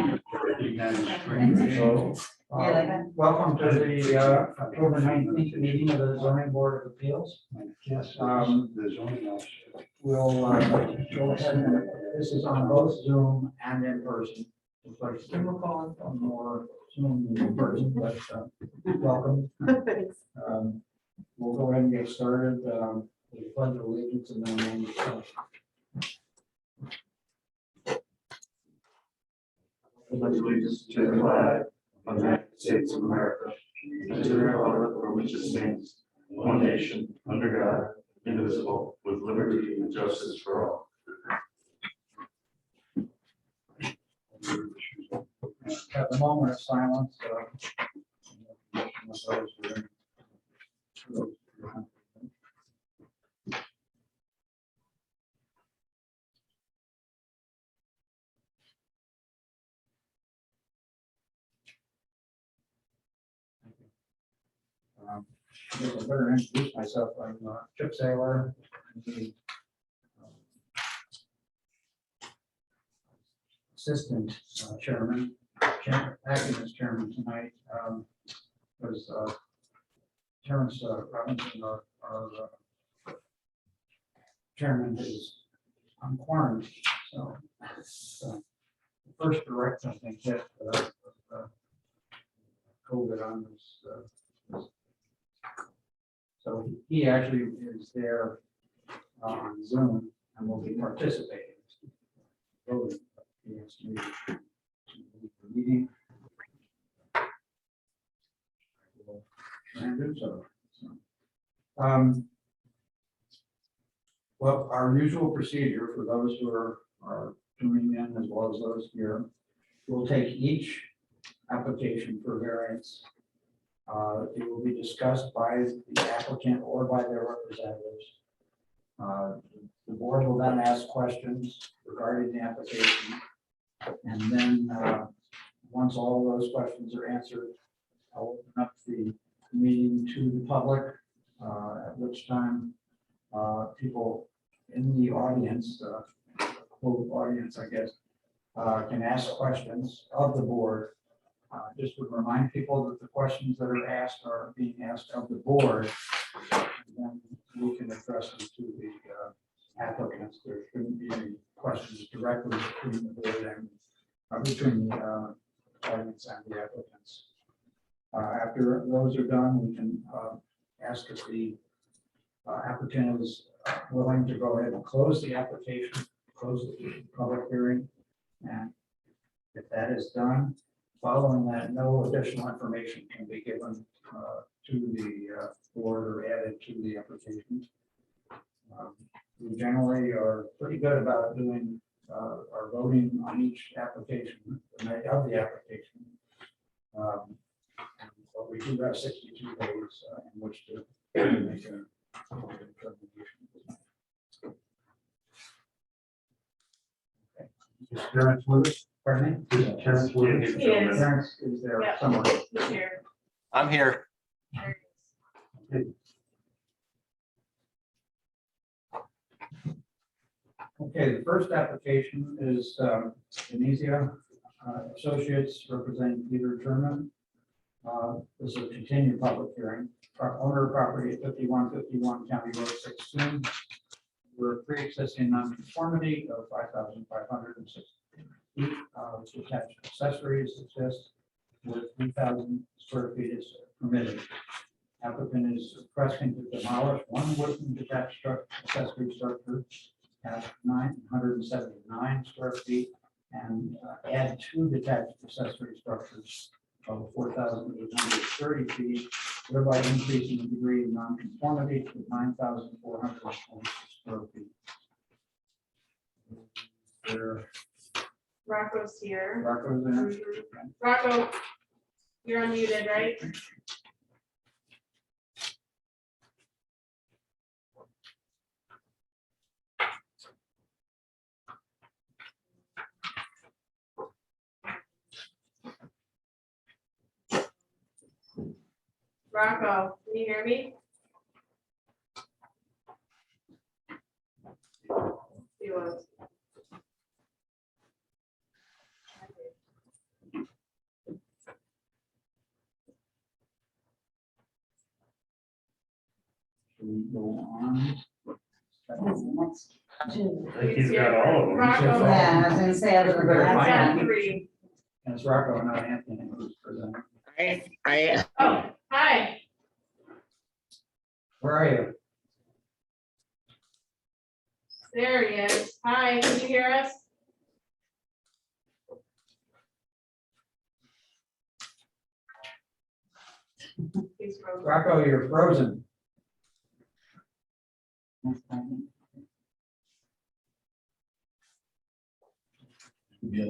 So, welcome to the October 19th meeting of the zoning board of appeals. Yes, the zoning officer. We'll go ahead and, this is on both Zoom and in person. Looks like we're calling from more Zoom than in person, but welcome. We'll go ahead and get started with the pledge of allegiance and then we'll allegiance to the flag of the United States of America, and to the republic for which it stands, one nation, under God, indivisible, with liberty and justice for all. have a moment of silence. I guess I better introduce myself. I'm Chip Saylor, the assistant chairman, acting as chairman tonight. Was Terrence Robinson, our chairman, is on quarantine, so the first direct, I think, hit COVID on this. So he actually is there on Zoom and will be participating. He has to leave the meeting. And do so. Well, our usual procedure for those who are tuning in as well as those here, we'll take each application for variance. It will be discussed by the applicant or by their representatives. The board will then ask questions regarding the application. And then once all of those questions are answered, I'll open up the meeting to the public, at which time people in the audience, quote audience, I guess, can ask questions of the board. Just to remind people that the questions that are asked are being asked of the board, and then we can address them to the applicants. There shouldn't be any questions directly between the board and between the audience and the applicants. After those are done, we can ask if the applicant is willing to go ahead and close the application, close the public hearing, and if that is done, following that, no additional information can be given to the board or added to the application. We generally are pretty good about doing our voting on each application, the night of the application. But we do have 62 days in which to make a determination. Is Terrence with us? Pardon me? Is Terrence with us? He is. Terrence is there Yep. somewhere. He's here. I'm here. Okay, the first application is Venezia Associates representing Peter German. This is a continued public hearing. Our owner of property at 5151 County Road 16. We're pre-existing non-conformity of 5,560 feet. Detached accessories exist with 3,000 square feet is permitted. Applicant is requesting to demolish one wooden detached accessory structure at 979 square feet and add two detached accessory structures of 4,830 feet, thereby increasing the degree of nonconformity to 9,426 square feet. There, Rocco's here. Rocco's there. Mhm. Rocco, you're unmuted, right? Rocco, can you hear me? He was. go on. Next two. I think he's got all of them. Rocco. Yeah, I was gonna say, other than Better that, find Got it. three. And it's Rocco, not Anthony, who's presenting. Oh, hi. Where are you? There he is. Hi, can you hear us? He's frozen. Rocco, you're frozen. that's fine. Yeah.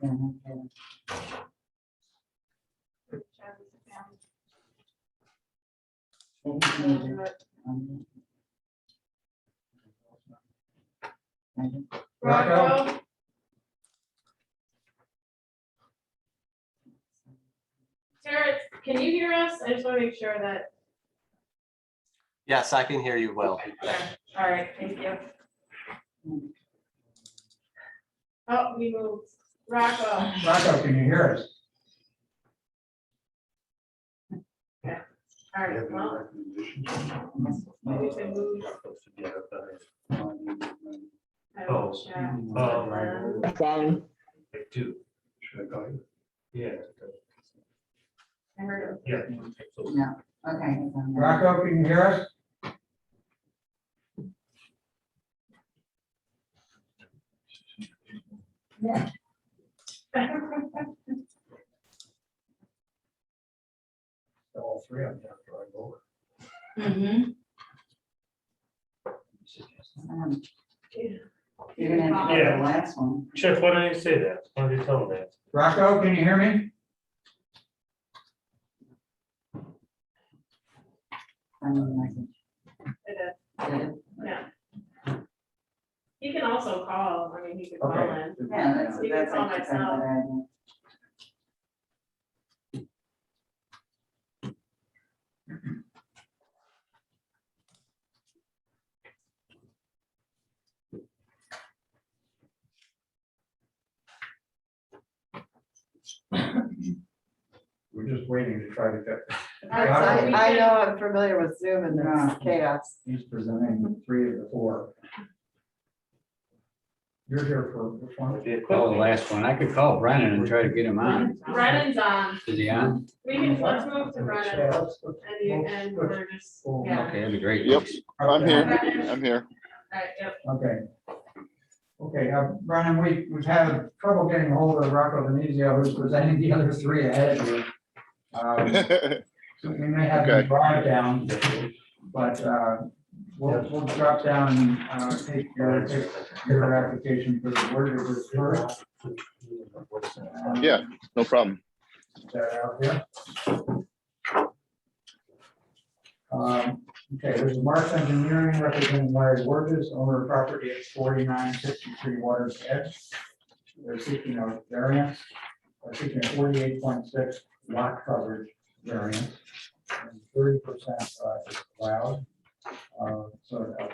Yeah, okay. Maybe we need to, maybe. Rocco? Sarah, can you hear us? I just want to make sure that, Yes, I can hear you well. okay, all right, thank you. Oh, we moved. Rocco, Rocco, can you hear us? all right, well, maybe we can move. I will Oh, chat with right. them. Two. Should I call you? Yeah. I heard him. Yeah. No, okay. it's on there. Rocco, can you hear us? Yeah. All three of them have to drive over. Mhm. You're gonna have to go to Yeah. the last one. Chip, why don't you say that? Why don't you tell him that? Rocco, can you hear me? Send him a message. It is, Did it? yeah. He can also call, I mean, he can call Okay. in. Yeah, that's, You can that's call actually kind of myself. a good idea. We're just waiting to try to get, All right, so we I can- know I'm familiar with Zoom and Yeah. there's chaos. he's presenting three of the four. You're here for which one? Call the last one. I could call Brennan and try to get him on. Brennan's on. Is he on? We can, let's move to Brennan Yeah, let's- and you, and we're just, yeah. Okay, that'd be great. Yep. I'm here. Brennan, I'm here. all right, yep. Okay. Okay, Brian, we've had trouble getting hold of Rocco Venezia, who's presenting the other three ahead of you. So we may have to Okay. drive down, but we'll drop down and take your application for the word of this first. Yeah, no problem. Is that out here? Okay, there's Marks Engineering representing Larry Burgess, owner of property at 4963 Waters Edge. They're seeking a variance, seeking a 48.6 lot coverage variance. And 30% is allowed. So a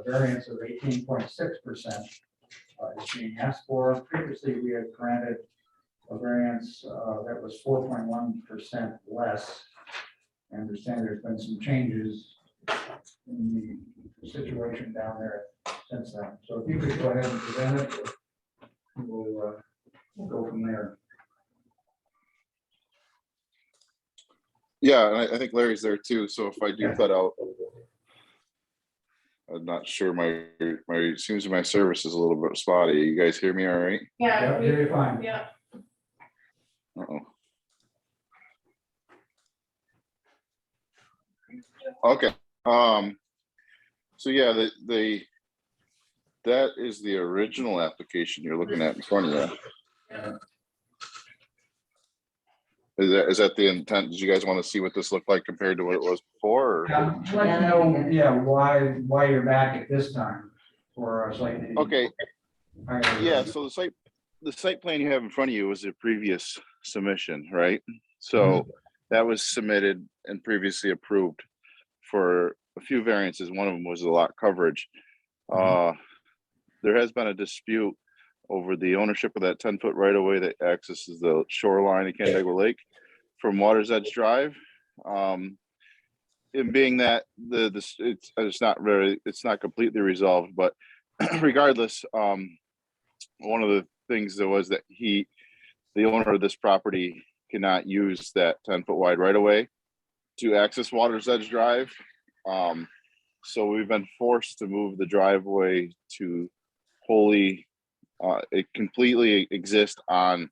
variance of 18.6% is being asked for. Previously, we had granted a variance that was 4.1% less. I understand there's been some changes in the situation down there since then. So if you could go ahead and present it, we'll go from there. Yeah, and I think Larry's there too, so if I do Yeah. cut out, I'm not sure, seems my service is a little bit spotty. You guys hear me all right? Yeah, Yeah, we- very fine. yeah, Uh-oh. Okay, so yeah, that is the original application you're looking at in front of you. yeah. Is that the intent? Did you guys want to see what this looked like compared to what it was before? Or? Yeah, I'd like to know, yeah, why you're back at this time for a slightly. Okay, higher- yeah, so the site plan you have in front of you was a previous submission, right? So that was submitted and previously approved for a few variances. One of them was a lot coverage. There has been a dispute over the ownership of that 10-foot right of way that accesses the shoreline of Canandaigua Lake. from Water's Edge Drive. It being that it's not completely resolved, but regardless, one of the things that was that the owner of this property cannot use that 10-foot wide right of way to access Water's Edge Drive. So we've been forced to move the driveway to wholly, it completely exist on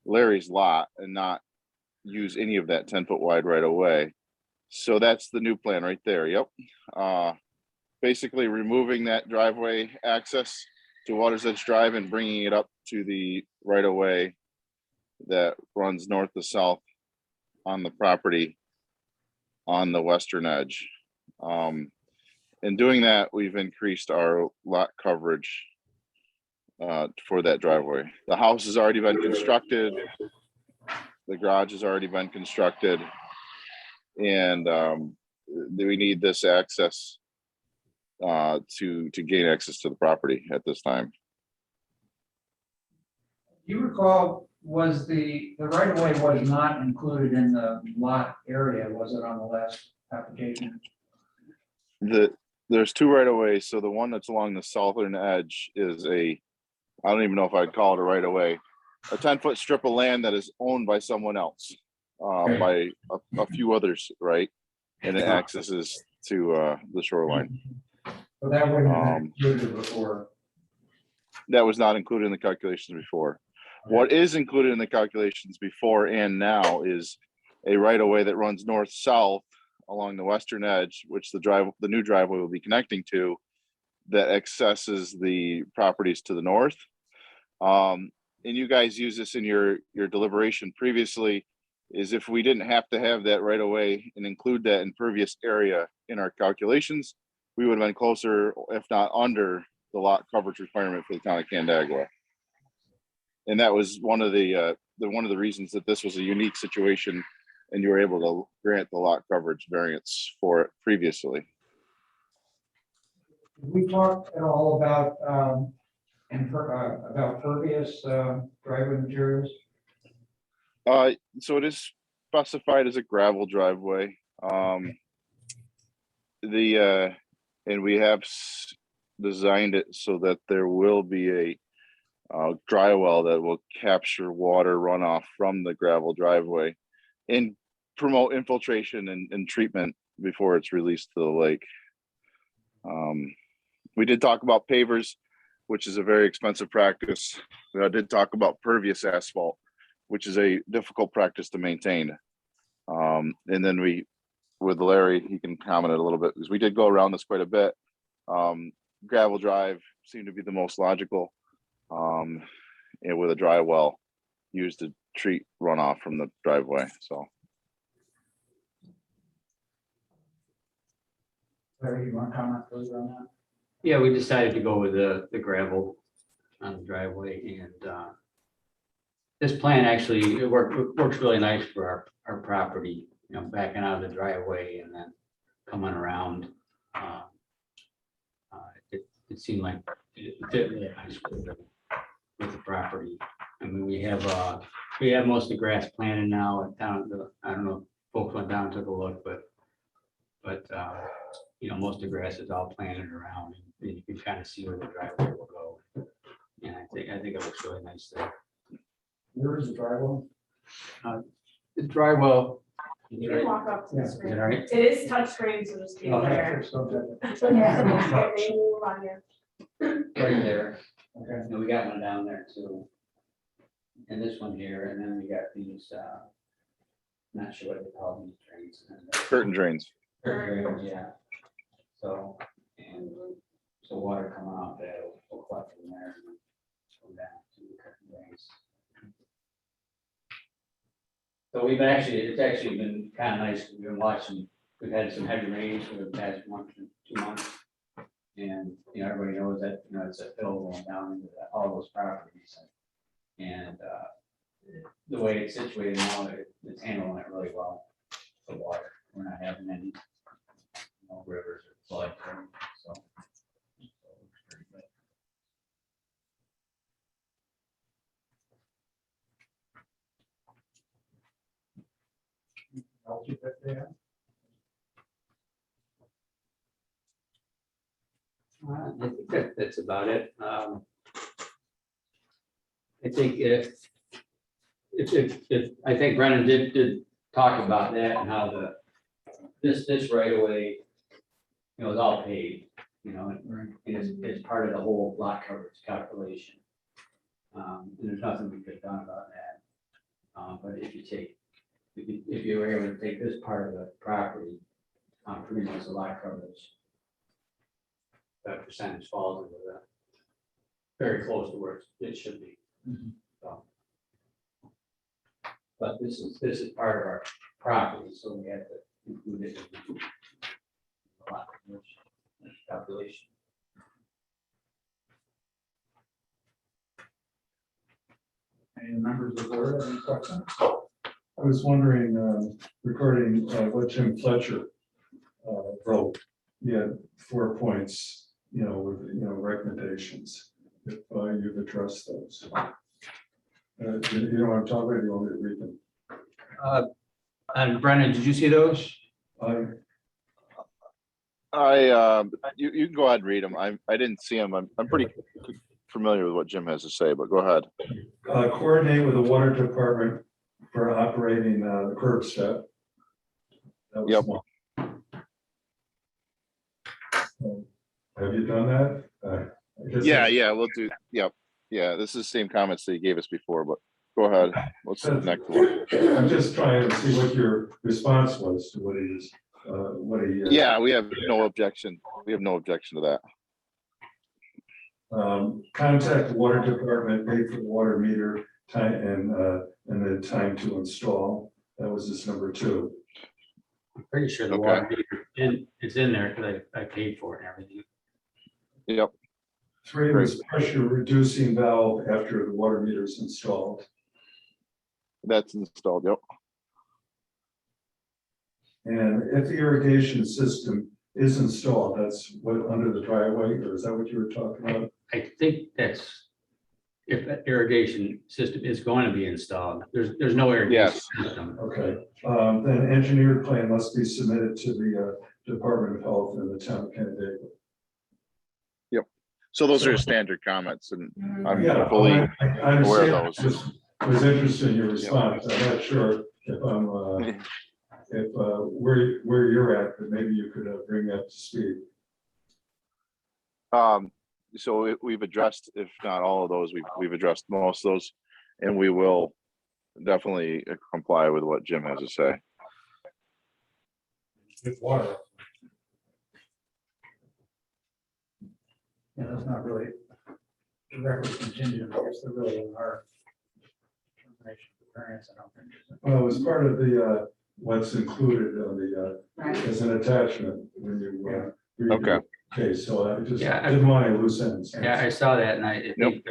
Larry's lot and not use any of that 10-foot wide right of way. So that's the new plan right there. Yep. Basically removing that driveway access to Water's Edge Drive and bringing it up to the right of way that runs north to south on the property on the western edge. In doing that, we've increased our lot coverage for that driveway. The house has already been constructed. The garage has already been constructed. And we need this access to gain access to the property at this time. You recall, was the right of way was not included in the lot area, was it, on the last application? There's two right of ways. So the one that's along the southern edge is I don't even know if I'd call it a right of way, a 10-foot strip of land that is owned by someone else, by a few others, right? And it accesses to the shoreline. So that wouldn't have been included before. That was not included in the calculations before. What is included in the calculations before and now is a right of way that runs north-south along the western edge, which the new driveway will be connecting to, that accesses the properties to the north. And you guys use this in your deliberation previously, is if we didn't have to have that right of way and include that impervious area in our calculations, we would have been closer, if not under, the lot coverage requirement for the town of Canandaigua. And that was one of the reasons that this was a unique situation, and you were able to grant the lot coverage variance for it previously. We talked at all about pervious driveway materials. So it is specified as a gravel driveway. And we have designed it so that there will be a dry well that will capture water runoff from the gravel driveway and promote infiltration and treatment before it's released to the lake. We did talk about pavers, which is a very expensive practice. I did talk about pervious asphalt, which is a difficult practice to maintain. And then with Larry, he can comment a little bit, because we did go around this quite a bit. Gravel drive seemed to be the most logical, and with a dry well used to treat runoff from the driveway. So Larry, you want to comment further on that? Yeah, we decided to go with the gravel on the driveway, and this plan actually, it works really nice for our property, you know, backing out of the driveway and then coming around. It seemed like it fit really nice with the property. I mean, we have most of the grass planted now down. I don't know if folks went down and took a look, but you know, most of the grass is all planted around, and you can kind of see where the driveway will go. And I think it looks really nice there. Where is the driveway? The dry well. You can walk up to the Yeah. screen. Is it all right? It is touchscreen, so just be Oh, aware. Yeah. Move on here. Right there. Okay. And we got one down there too. And this one here, and then we got these, not sure what they call these drains. curtain drains. Curtain drains, yeah. So water coming out there, will collect from there and go down to the curtain drains. So it's actually been kind of nice. We've been watching, we've had some heavy rains for the past 1 to 2 months. And, you know, everybody knows that, you know, it's a hill going down into all those properties. And the way it's situated now, it's handling it really well, the water. We're not having any, you know, rivers or flood, or anything, so. It's pretty good. you that they have? I think that's about it. I think if, I think Brennan did talk about that and how this right away, is all paid, and it's part of the whole lot coverage calculation. And there's nothing we could have done about that. But if you were able to take this part of the property, pretty much the lot coverage, that percentage falls into that, very close to where it should be. Mhm. So. But this is part of our property, so we have to include it in the lot coverage calculation. Any members of the board have any questions? I was wondering, regarding what Jim Fletcher wrote. He had 4 points, with, recommendations, if you've addressed those. You know what I'm talking about, you want me to read them? And Brennan, did you see those? You can go ahead and read them. I didn't see them. I'm pretty familiar with what Jim has to say, but go ahead. Coordinate with the water department for operating the curb step. That was Yep. one. Have you done that? I guess Yeah, we'll do, yep. Yeah, this is the same comments that you gave us before, but go ahead. What's the next one? I'm just trying to see what your response was to what he was, Yeah, we have no objection. We have no objection to that. Contact the water department, pay for the water meter time and the time to install. That was this number 2. I'm pretty sure the Okay. water meter, it's in there because I paid for it and everything. Yep, 3 was pressure reducing valve after the water meter is installed. that's installed, yep. And if the irrigation system is installed, that's what, under the driveway, or is that what you were talking about? I think that's, if that irrigation system is going to be installed, there's no irrigation Yes. system. Okay, then engineered plan must be submitted to the Department of Health in the town of Canandaigua. So those are standard comments and I'm Yeah, fully I aware understand. of those. Was interested in your response. I'm not sure if I'm, where you're at, but maybe you could bring that to speed. So we've addressed, if not all of those, we've addressed most of those. And we will definitely comply with what Jim has to say. With water. Yeah, that's not really directly contingent, I guess, they're really are. Determination of variance, I don't think. Well, it was part of the, what's included on the, Right. as an attachment when you. read the Okay. case, so I just Yeah, didn't want any loose ends. Yeah, I saw that and I think,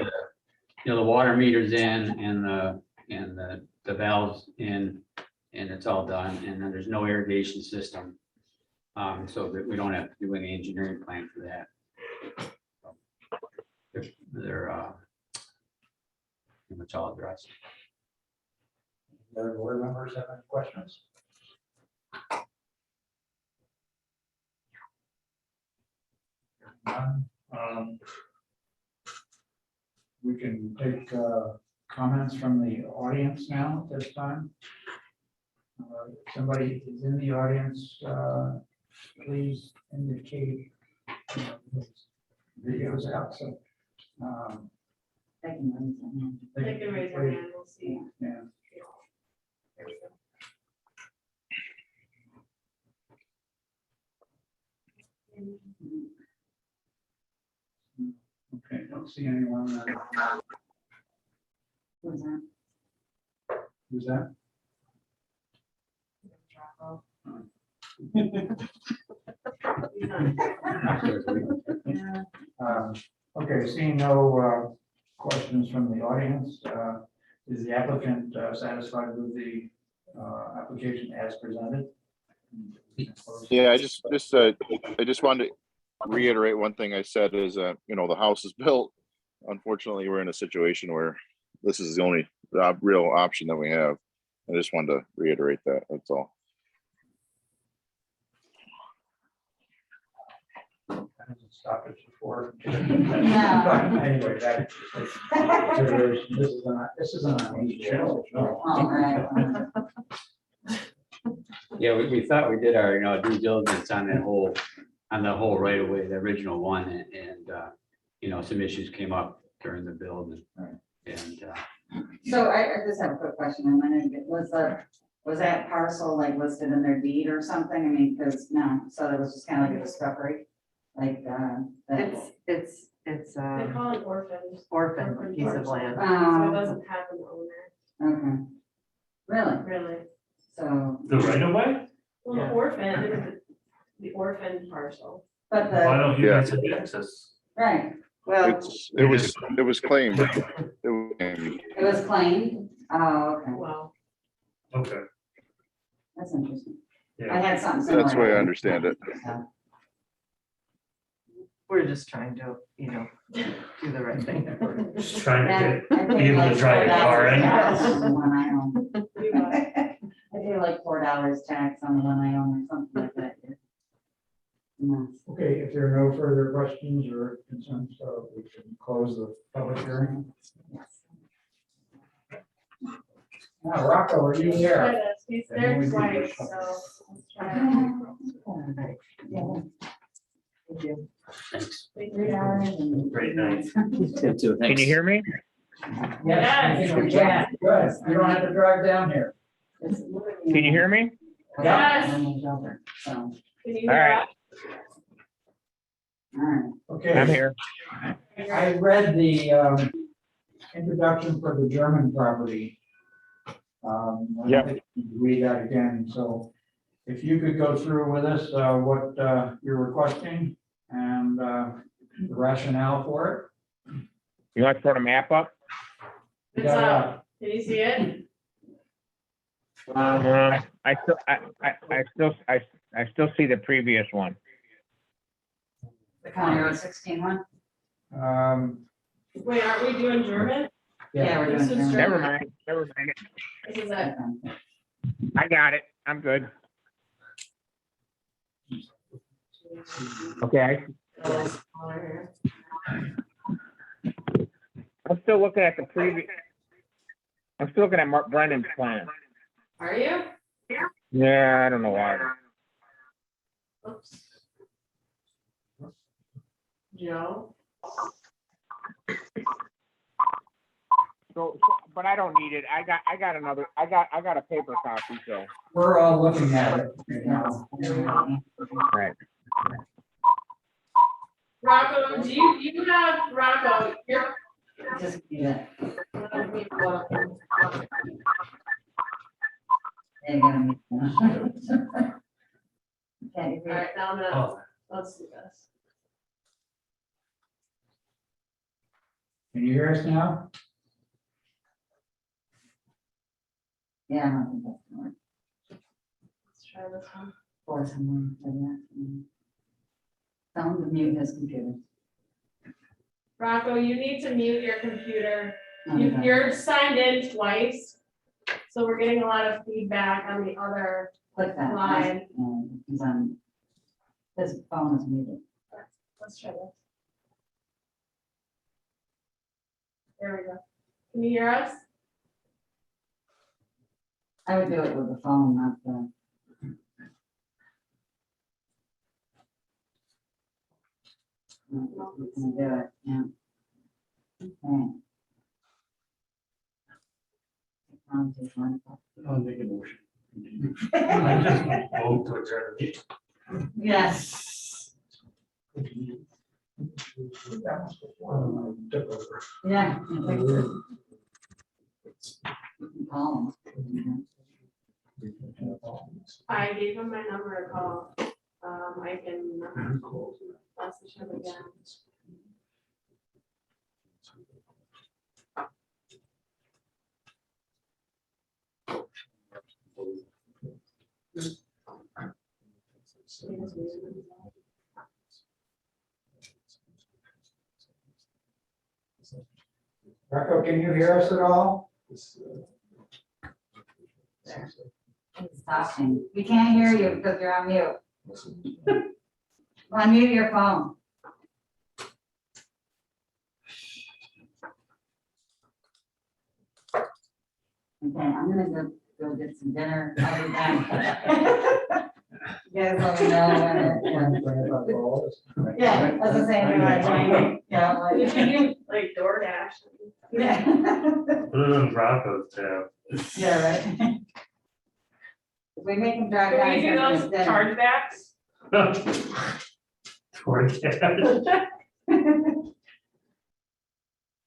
the water meter's in and the valves in and it's all done. And then there's no irrigation system. So that we don't have to do any engineering plan for that. They're pretty much all addressed. The other board members have any questions? None. We can take comments from the audience now at this time. If somebody is in the audience, please indicate. Videos out, so. They can raise their hand. They can raise their hand, we'll see. Yeah. There we go. Okay, don't see anyone. Who's that? Who's that? Okay, seeing no questions from the audience, is the applicant satisfied with the application as presented? Yeah, I just wanted to reiterate one thing I said is, the house is built. Unfortunately, we're in a situation where this is the only real option that we have. I just wanted to reiterate that, that's all. stopped it before. No. Anyway, that. This is an unusual. All right. Yeah, we thought we did our, due diligence on the whole right of way, the original one, and some issues came up during the build and. So I just have a quick question. I wondering, was that parcel like listed in their deed or something? I mean, because no, so it was just kind of like a discovery, like, that. It's They call it orphans. orphan piece of land. So it Oh, doesn't have an owner, okay. Really? really. So, The right of way? Well, the Yeah. orphan is the orphan parcel. but Why the, don't you Yeah. guys have access? right, Well, It was claimed. It was claimed. it was claimed. Oh, okay. Well, Okay. That's interesting. I Yeah. had something similar. That's the way I understand it. So, we're just trying to, do the right thing. Just trying yeah, to I paid be able to like drive your car in. $4 on the one I own. we got- I pay like $4 tax on the one I own or something like that. No. Okay, if there are no further questions or concerns, we can close the public hearing. Now, Rocco, are you Try here? this. He's there twice, so let's try it. Yeah. Thanks. Great night. Can you hear me? Yes, I think we can. Good. You don't have to drive down here. Can you hear me? Yes. So, Can you All hear right. us? all right. Okay. I'm here. I read the introduction for the German property. I Yep. think you can read that again, so if you could go through with us what you're requesting and the rationale for You want to throw the map up? it. It's up. Can you see it? I still see the previous one. The County Road 16 one? Wait, aren't we doing German? Yeah, we're This doing is German. Never mind, never mind. This is it. I got it. I'm good. Okay, I'm still looking at the previous. I'm still looking at Mark Brennan's plan. Are you? Yeah, I don't know why. Oops. Joe? But I don't need it. I got another. I got a paper copy. So. We're all looking at it right now. Right. Rocco, do you have, Rocco, you're. Just, yeah, All they gotta meet. Okay, right, now I'm gonna, Oh, let's do this. Can you hear us now? yeah, I don't think that's gonna work. Let's try this one. Or someone, but yeah. Tell him to mute his computer. Rocco, you need to mute your computer. Okay. You're signed in twice, so we're getting a lot of feedback on the other. Click that. Line. He's on, his phone is muted. Let's try this. There we go. Can you hear us? I would do it with the phone, not the. No, we can do it, yeah. Okay. I'll make a motion. I just vote to adjourn. Yes, yeah. I think so. Call him. I gave him my number a call. I can message him again. Rocco, can you hear us at all? He's talking. We can't hear you because you're on mute. Unmute your phone. Okay, I'm gonna go get some dinner. I'll be back. You guys let me know when yeah, as I say, yeah, We like. should do like DoorDash. Yeah. Put it on Rocco's tab. Yeah, right. If we make them drive Can down. we do those chargebacks? Toward that.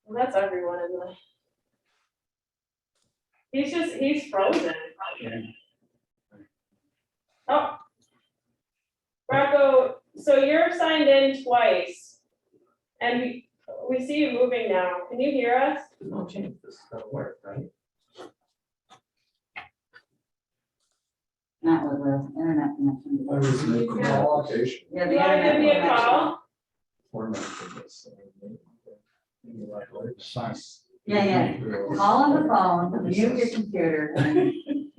Well, that's everyone in the. He's frozen. Oh. Rocco, so you're signed in twice. And we see you moving now. Can you hear us? No change, this is gonna work, right? Not with the internet connection. Yeah, the You wanna internet give me a connection. call? Yeah, yeah. Call on the phone, mute your computer.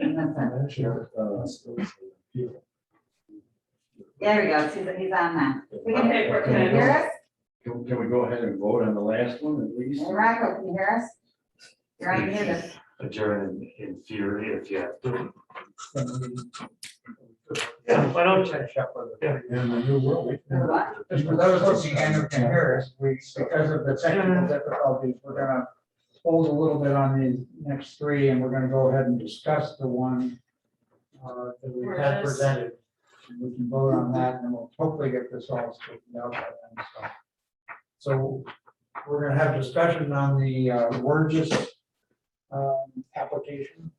And that's it. There we go, he's on now. We can- Okay, perfect. Can you hear us? Can we go ahead and vote on the last one at least? Hey, Rocco, can you hear us? You're on mute. Adjourn in theory if you have to. Yeah, why don't you? Yeah. In the new world. Just for those listening and who can hear us, because of the technical difficulties, we're gonna hold a little bit on the next three, and we're gonna go ahead and discuss the one that we had presented. And we can vote on that, and then we'll hopefully get this all straightened out by then, so. So we're gonna have discussion on the Wurgis application.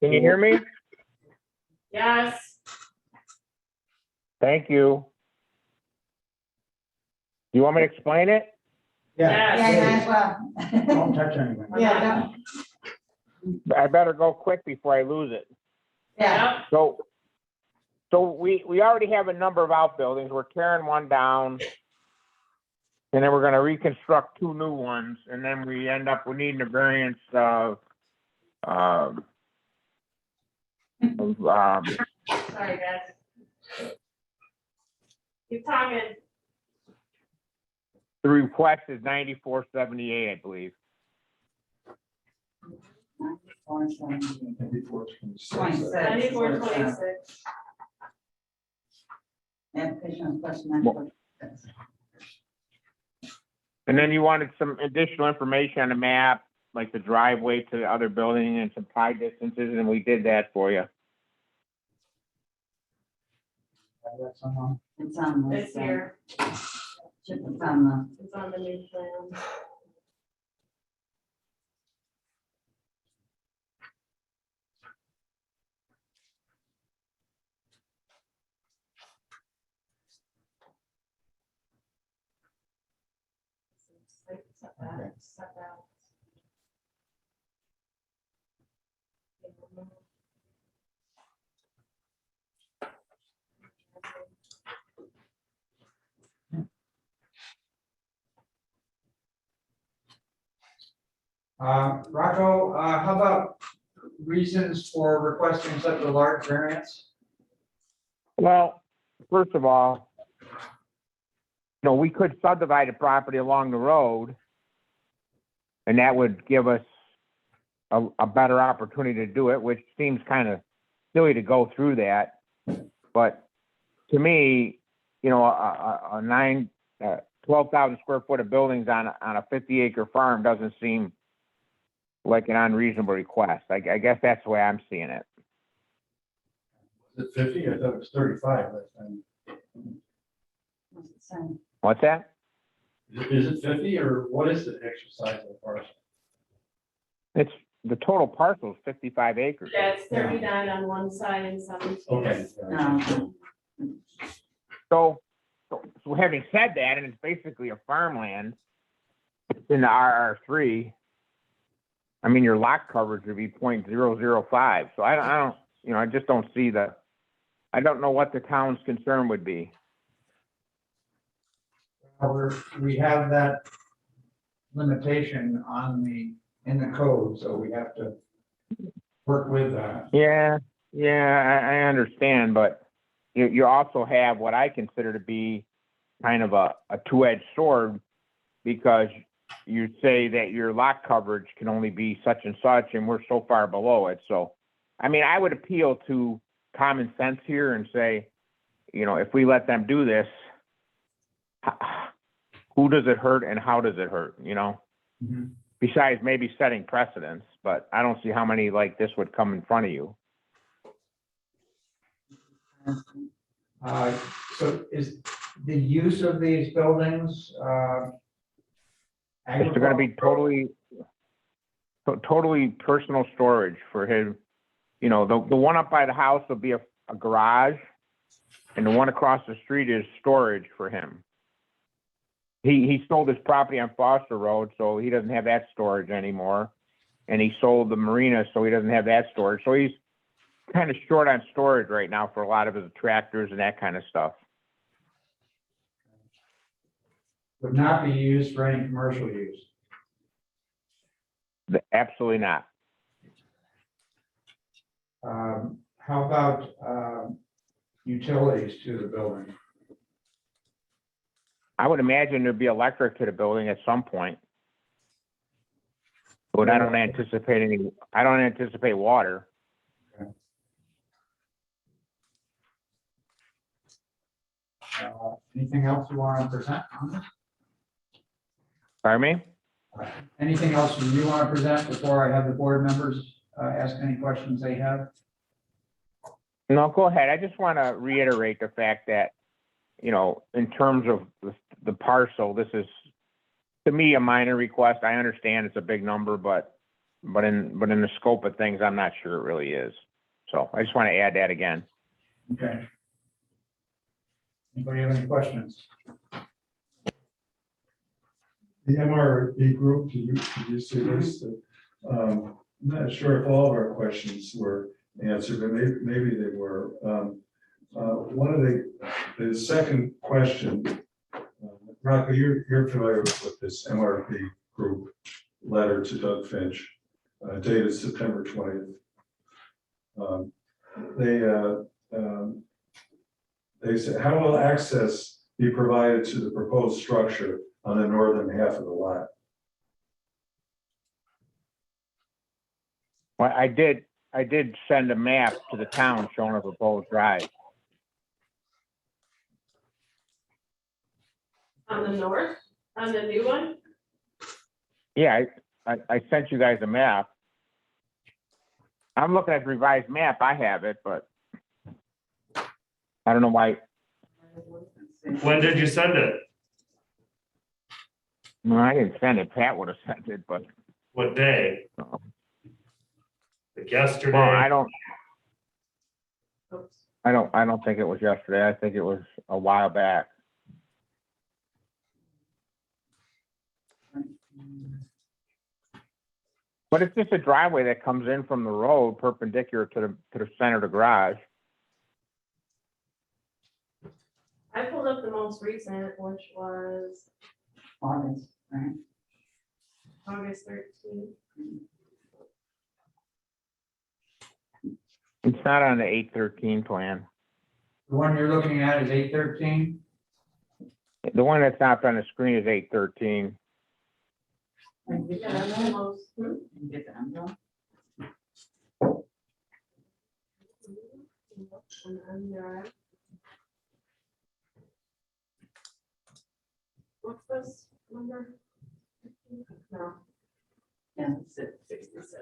Can you hear me? Yes. Thank you. You want me to explain it? Yeah, Yes. might as well. Don't touch anything. Yeah, I better go quick before I lose it. yeah. So we already have a number of outbuildings. We're tearing one down. And then we're gonna reconstruct two new ones, and then we end up with needing a variance of, Sorry, guys. Keep talking. the request is 9478, I believe. 26. 9426. Application of question. And then you wanted some additional information on the map, like the driveway to the other building and some tie distances, and we did that for you. That's someone. It's on the. It's here. It's on It's on the new plan. Setback. Rocco, how about reasons for requesting such a large variance? Well, first of all, we could subdivide the property along the road, and that would give us a better opportunity to do it, which seems kind of silly to go through that. But to me, a 12,000 square foot of buildings on a 50-acre farm doesn't seem like an unreasonable request. I guess that's the way I'm seeing it. Is it 50? I thought it was 35 last time. the. What's that? Is it 50 or what is the actual size of the parcel? It's the total parcel is 55 acres. Yeah, it's 39 on one side and 17. Okay. So having said that, and it's basically a farmland, it's in the RR3. I mean, your lot coverage would be 0.005. So I don't, I just don't see I don't know what the town's concern would be. We have that limitation in the code, so we have to work with that. Yeah, I understand, but you also have what I consider to be kind of a two-edged sword, because you say that your lot coverage can only be such and such, and we're so far below it, so. I mean, I would appeal to common sense here and say, you know, if we let them do this, who does it hurt and how does it hurt, you know? Mhm. Besides maybe setting precedents, but I don't see how many like this would come in front of you. So is the use of these buildings, It's gonna be totally personal storage for him. You know, the one up by the house will be a garage, and the one across the street is storage for him. He sold his property on Foster Road, so he doesn't have that storage anymore. And he sold the marina, so he doesn't have that storage. So he's kind of short on storage right now for a lot of his tractors and that kind of stuff. would not be used for any commercial use? Absolutely not. How about utilities to the building? I would imagine there'd be electric to the building at some point. But I don't anticipate water. Anything else you want to present on this? Pardon me? Anything else you want to present before I have the board members ask any questions they have? No, go ahead. I just want to reiterate the fact that, you know, in terms of the parcel, this is, to me, a minor request. I understand it's a big number, but in the scope of things, I'm not sure it really is. So I just want to add that again. Okay. Anybody have any questions? The MRB group, did you see this? I'm not sure if all of our questions were answered, but maybe they were. One of the second question, Rocco, you're familiar with this MRB group letter to Doug Finch, dated September 20th. They said, how will access be provided to the proposed structure on the northern half of the lot? Well, I did send a map to the town showing a proposed drive. On the north, on the new one? Yeah, I sent you guys a map. I'm looking at the revised map. I have it, but I don't know why. When did you send it? No, I didn't send it. Pat would have sent it, but What day? Like yesterday? well, Oops. I don't think it was yesterday. I think it was a while back. But it's just a driveway that comes in from the road perpendicular to the center of the garage. I pulled up the most recent, which was August, right? August 13th. It's not on the 813 plan. The one you're looking at is 813? The one that's not on the screen is 813. Yeah, that's the most. You get the envelope? And then, what's this number? No, Yeah, that's it. 66.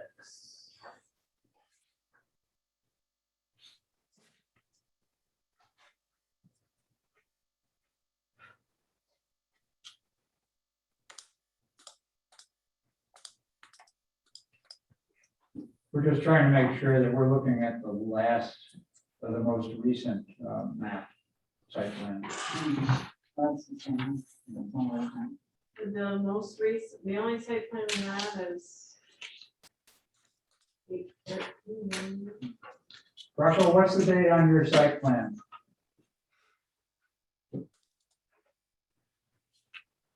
We're just trying to make sure that we're looking at the last, or the most recent map, site plan. That's the same. That's all right, right. The most recent, the only site plan we have is 813. Rocco, what's the date on your site plan?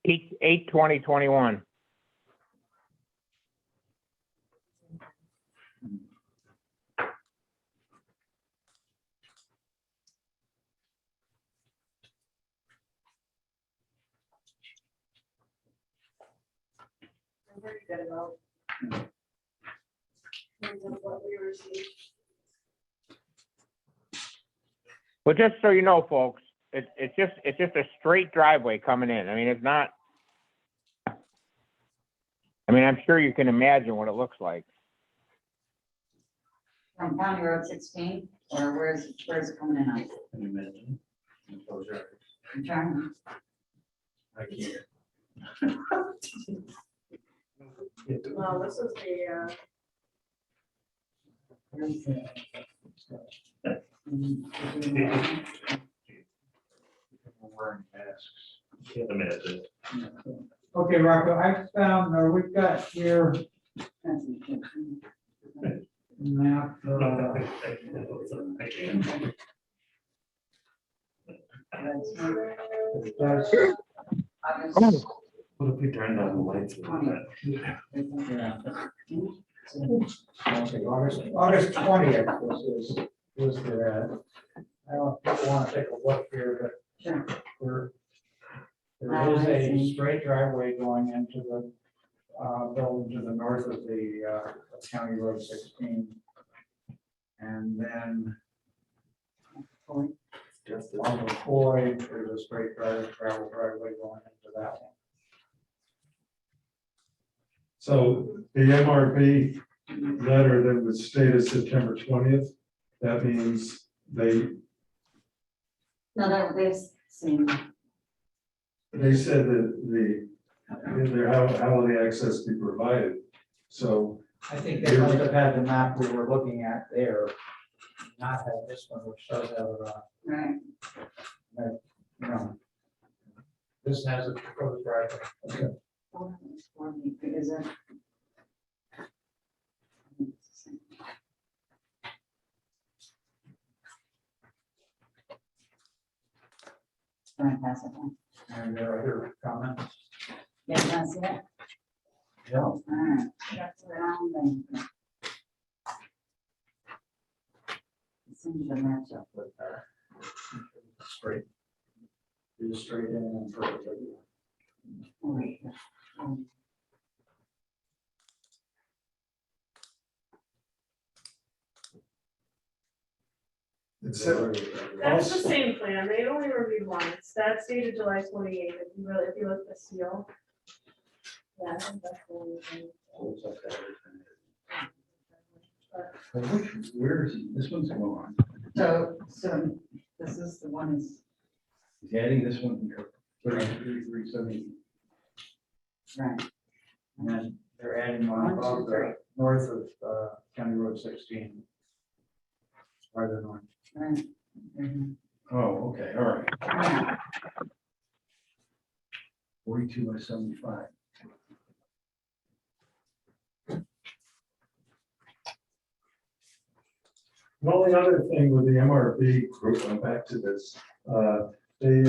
8/20/21. pretty good about. What we received. But just so you know, folks, it's just a straight driveway coming in. I mean, it's not. I mean, I'm sure you can imagine what it looks like. From County Road 16, or where's it coming in on? Can you imagine? Close your eyes. I'm trying. I can't. Well, this is the, Wearing masks. Can't imagine. Okay, Rocco, I found, or we've got here map, I can't. that's, August What if we turned on the lights? 20. yeah. Okay, August 20th was the, I don't want to take a look here, Sure. but there is I a see. straight driveway going into the building to the north of the County Road 16. And then Just on the Floyd, there's a straight gravel driveway going into that one. So the MRB letter that was dated September 20th, that means they No, they've seen, said that their hourly access be provided. So I think they must have had the map we were looking at there, not have this one, which does have right, you know, this has a proposed driveway. Okay. is it? Can I pass it on? And there are other comments? Yeah, can I see it? Yeah. All right, that's around then. It seems to match up with our. Straight. Do the straight in and perfectly. it's, that's the same plan, they only reviewed once, that's dated July 28th, if you look at the seal. Yeah, I think that's the only thing. Where is this one's going on? So this is the one is, He's adding this one here. 3370. right, And then they're adding one above the north of County Road 16. Farther north. right. Mhm. Oh, okay, all right. Yeah. 42 by 75. the only other thing with the MRB group, I'm back to this, they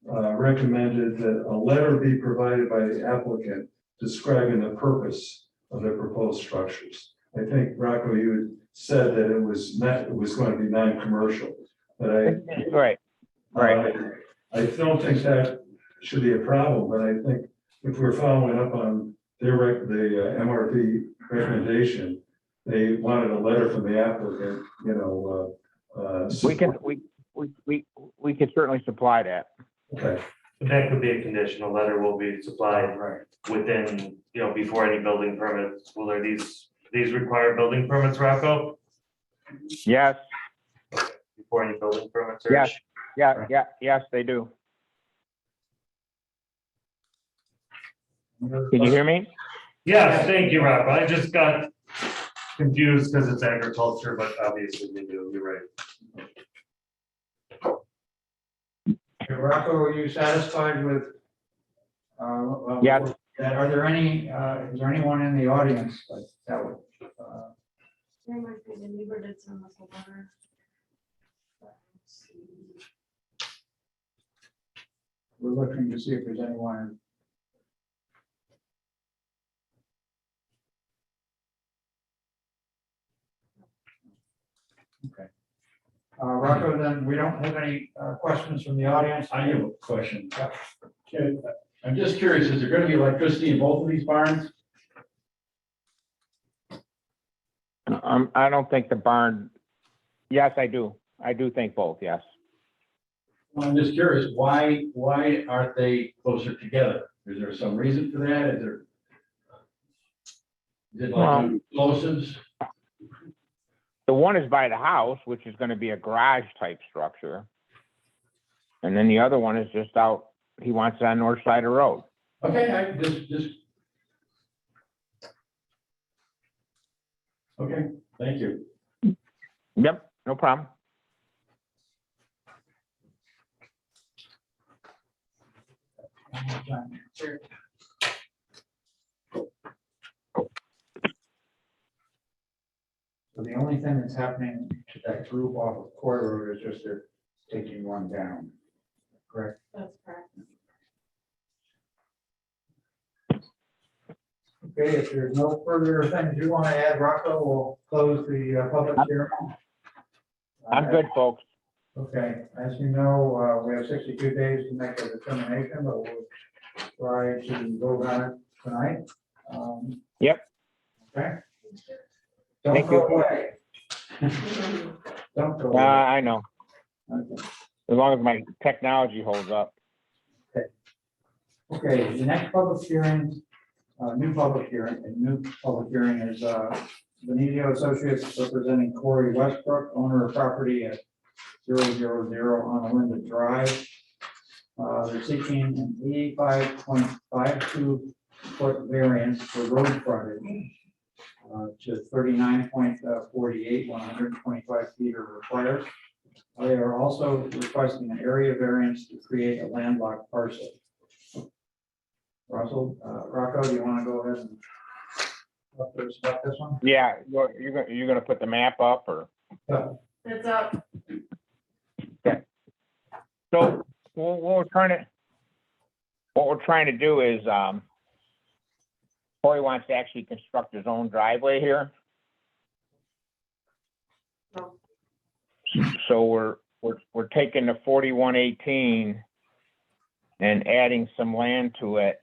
recommended that a letter be provided by the applicant describing the purpose of their proposed structures. I think, Rocco, you had said that it was going to be non-commercial, but Right. I don't think that should be a problem, but I think if we're following up on the MRB recommendation, they wanted a letter from the applicant, We can certainly supply that. Okay, That could be a conditional letter will be supplied Right. within, before any building permits. Will there these require building permits, Rocco? Yes, Before any building permits? Yes. Yes, they do. Can you hear me? Yes, thank you, Rocco. I just got confused because it's agriculture, but obviously they do. You're right. Okay, Rocco, are you satisfied with? Well, Yes. Are there any, is there anyone in the audience that would? There might be, the neighbor did send us a letter. We're looking to see if there's anyone. Okay. Rocco, then we don't have any questions from the audience. I have a question. Yeah. Okay, I'm just curious, is there gonna be electricity in both of these barns? I don't think the barn, yes, I do. I do think both, yes. Well, I'm just curious, why aren't they closer together? Is there some reason for that? Is it like explosives? The one is by the house, which is gonna be a garage type structure. And then the other one is just out, he wants it on north side of the road. Okay, I just. Okay, thank you. Yep, no problem. So the only thing that's happening to that group off of Court Road is just they're taking one down. Correct? That's correct. Okay, if there's no further things you want to add, Rocco, we'll close the public hearing. I'm good, folks. Okay, as you know, we have 62 days to make a determination, but we'll try to vote on it tonight. Yep. Okay. Don't Thank go you. away. Don't go away. I know, Okay. as long as my technology holds up. Okay, the next public hearing, new public hearing is Benizio Associates representing Corey Westbrook, owner of property at 000 on Olinda Drive. They're seeking an 85.52 foot variance for road frontage to 39.48, 125 feet are required. They are also requesting an area variance to create a landlocked parcel. Rocco, do you want to go ahead and talk to us about this one? Yeah, you're gonna put the map up or? It's up. So what we're trying to do is, Corey wants to actually construct his own driveway here. Oh. So we're taking the 4118 and adding some land to it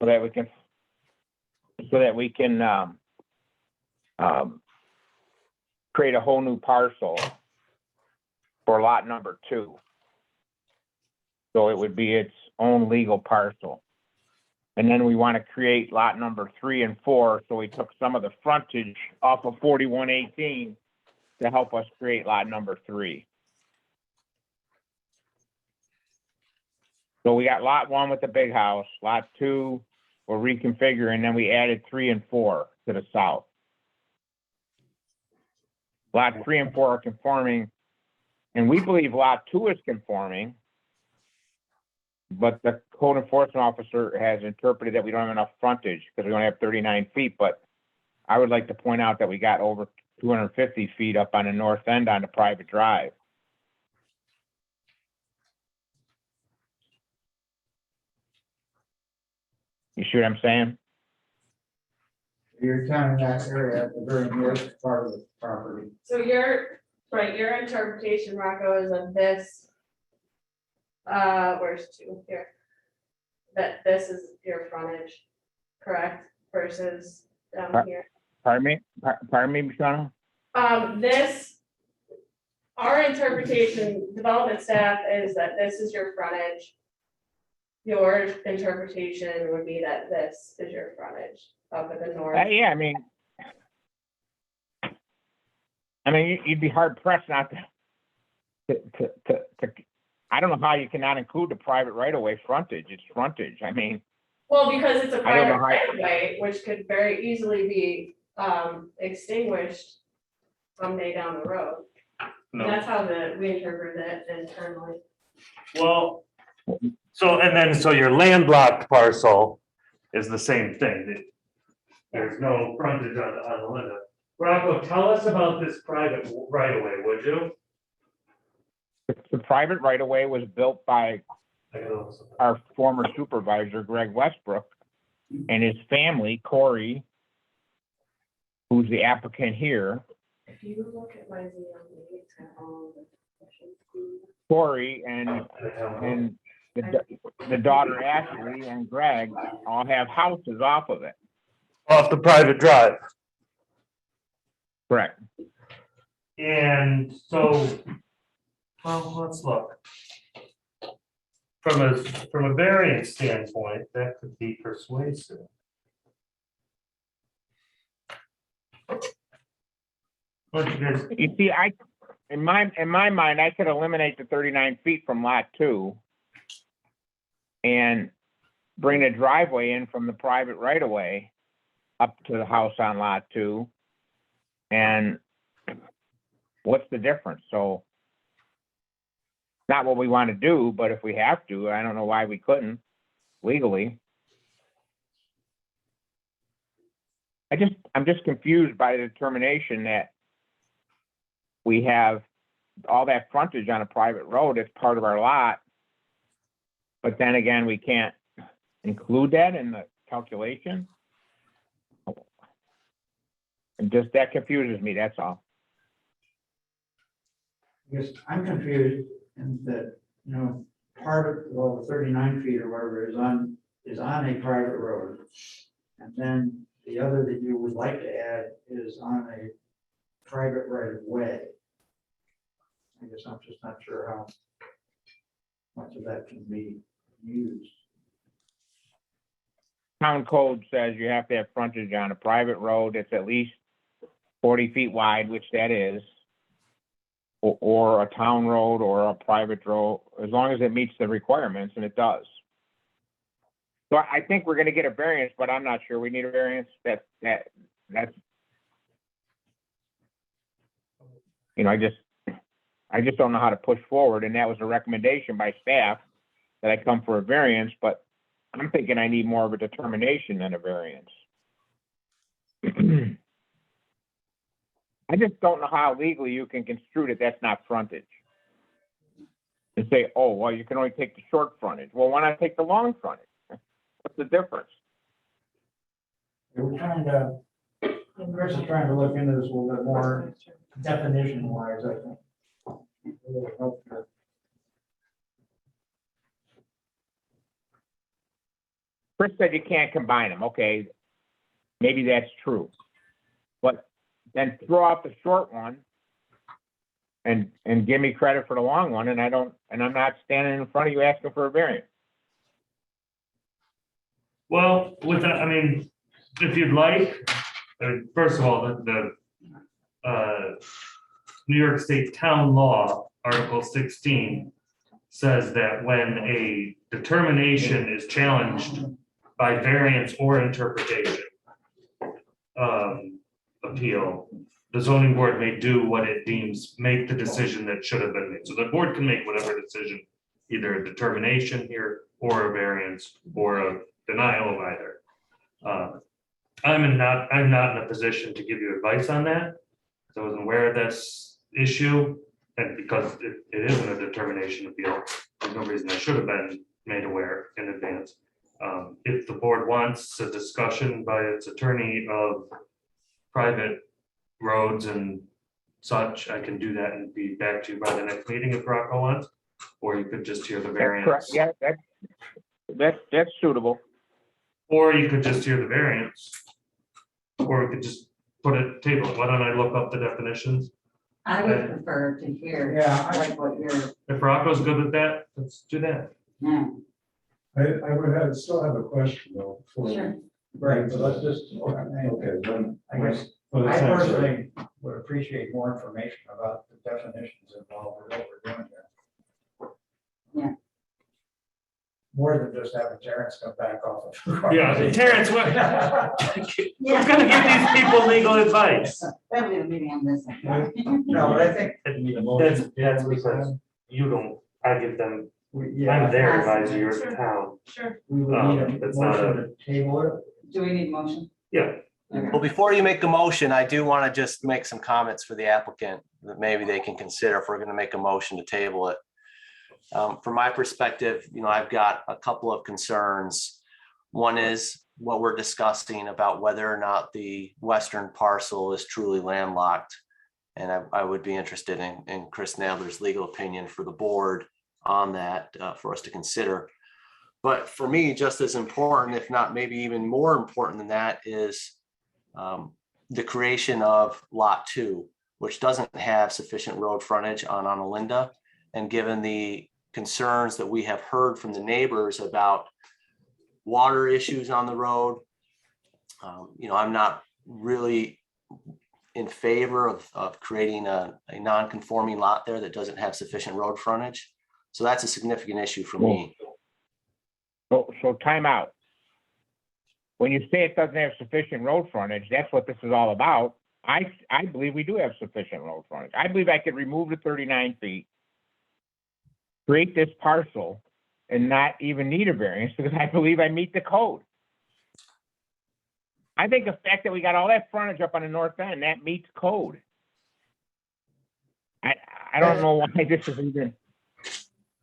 so that we can create a whole new parcel for lot number 2. So it would be its own legal parcel. And then we want to create lot number 3 and 4. So we took some of the frontage off of 4118 to help us create lot number 3. So we got lot 1 with the big house, lot 2, we're reconfiguring, and then we added 3 and 4 to the south. Lot 3 and 4 are conforming, and we believe lot 2 is conforming. But the code enforcement officer has interpreted that we don't have enough frontage because we only have 39 feet, but I would like to point out that we got over 250 feet up on the north end on the private drive. You see what I'm saying? You're counting that area at the very north part of the property. So your interpretation, Rocco, is of this. Where's 2 here? That this is your frontage, correct, versus down here. Pardon me, Shauna? Our interpretation, development staff, is that this is your frontage. Your interpretation would be that this is your frontage up at the north. Yeah, I mean, you'd be hard pressed not to, I don't know how you cannot include the private right of way frontage. It's frontage. I mean, Well, because it's a I don't know private how- right of way, which could very easily be extinguished someday down the road. No, That's how we interpret it internally. well, so your landlocked parcel is the same thing. There's no frontage on the Linda. Rocco, tell us about this private right of way, would you? the private right of way was built by I gotta look something. our former supervisor, Greg Westbrook, and his family, Corey, who's the applicant here. If you look at my ZLD, it's got all the questions. Corey and the daughter Ashley and Greg all have houses off of it. Off the private drive. Correct. And so, well, let's look. From a variance standpoint, that could be persuasive. What you guys, You see, in my mind, I could eliminate the 39 feet from lot 2 and bring the driveway in from the private right of way up to the house on lot 2. And what's the difference? So not what we want to do, but if we have to, I don't know why we couldn't legally. I'm just confused by the determination that we have all that frontage on a private road as part of our lot. But then again, we can't include that in the calculation. And just that confuses me, that's all. I guess I'm confused in that, part of, well, the 39 feet or whatever is on a private road. And then the other that you would like to add is on a private right of way. I guess I'm just not sure how much of that can be used. Town code says you have to have frontage on a private road that's at least 40 feet wide, which that is, or a town road or a private road, as long as it meets the requirements, and it does. So I think we're gonna get a variance, but I'm not sure we need a variance. That's, I just don't know how to push forward, and that was a recommendation by staff that I come for a variance, but I'm thinking I need more of a determination than a variance. I just don't know how legally you can construe that that's not frontage. And say, oh, well, you can only take the short frontage. Well, why not take the long frontage? What's the difference? We're trying to, Chris is trying to look into this a little bit more definition wise, I think. Really help her. Chris said you can't combine them. Okay, maybe that's true. But then throw out the short one and give me credit for the long one, and I'm not standing in front of you asking for a variance. well, with that, I mean, if you'd like, first of all, the New York State Town Law, Article 16, says that when a determination is challenged by variance or interpretation appeal, the zoning board may do what it deems, make the decision that should have been made. So the board can make whatever decision, either a determination here or a variance or a denial of either. I'm not in a position to give you advice on that. So I wasn't aware of this issue, and because it isn't a determination appeal, there's no reason I should have been made aware in advance. If the board wants a discussion by its attorney of private roads and such, I can do that and be back to you by the next meeting if Rocco wants, or you could just hear the That's correct. variance. Yeah, that's suitable. Or you could just hear the variance. Or we could just put it table. Why don't I look up the definitions? I would prefer to hear, Yeah, like what you're, If Rocco's good with that, let's do that. yeah, I would still have a question though. sure. Right, but let's just, Okay, then. I guess, Well, I that sounds good. personally would appreciate more information about the definitions involved with what we're doing here. Yeah. More than just having Terrence come back off of. Yeah, Terrence, who's gonna give these people legal advice? That'll be the meeting on this. No, but I think. That's because you don't, I give them, Yeah, I'm their advisor, you're the town. Sure. we would need a That's not motion to table it. Do we need motion? Yeah, Well, before you make a motion, I do want to just make some comments for the applicant that maybe they can consider if we're going to make a motion to table it. From my perspective, I've got a couple of concerns. One is what we're discussing about whether or not the western parcel is truly landlocked. And I would be interested in Chris Nadler's legal opinion for the board on that for us to consider. But for me, just as important, if not maybe even more important than that, is the creation of Lot 2, which doesn't have sufficient road frontage on Olinda. And given the concerns that we have heard from the neighbors about water issues on the road, I'm not really in favor of creating a non-conforming lot there that doesn't have sufficient road frontage. So that's a significant issue for me. So time out. When you say it doesn't have sufficient road frontage, that's what this is all about. I believe we do have sufficient road frontage. I believe I could remove the 39 feet, create this parcel, and not even need a variance because I believe I meet the code. I think the fact that we got all that frontage up on the north end, that meets code. I don't know why this is even,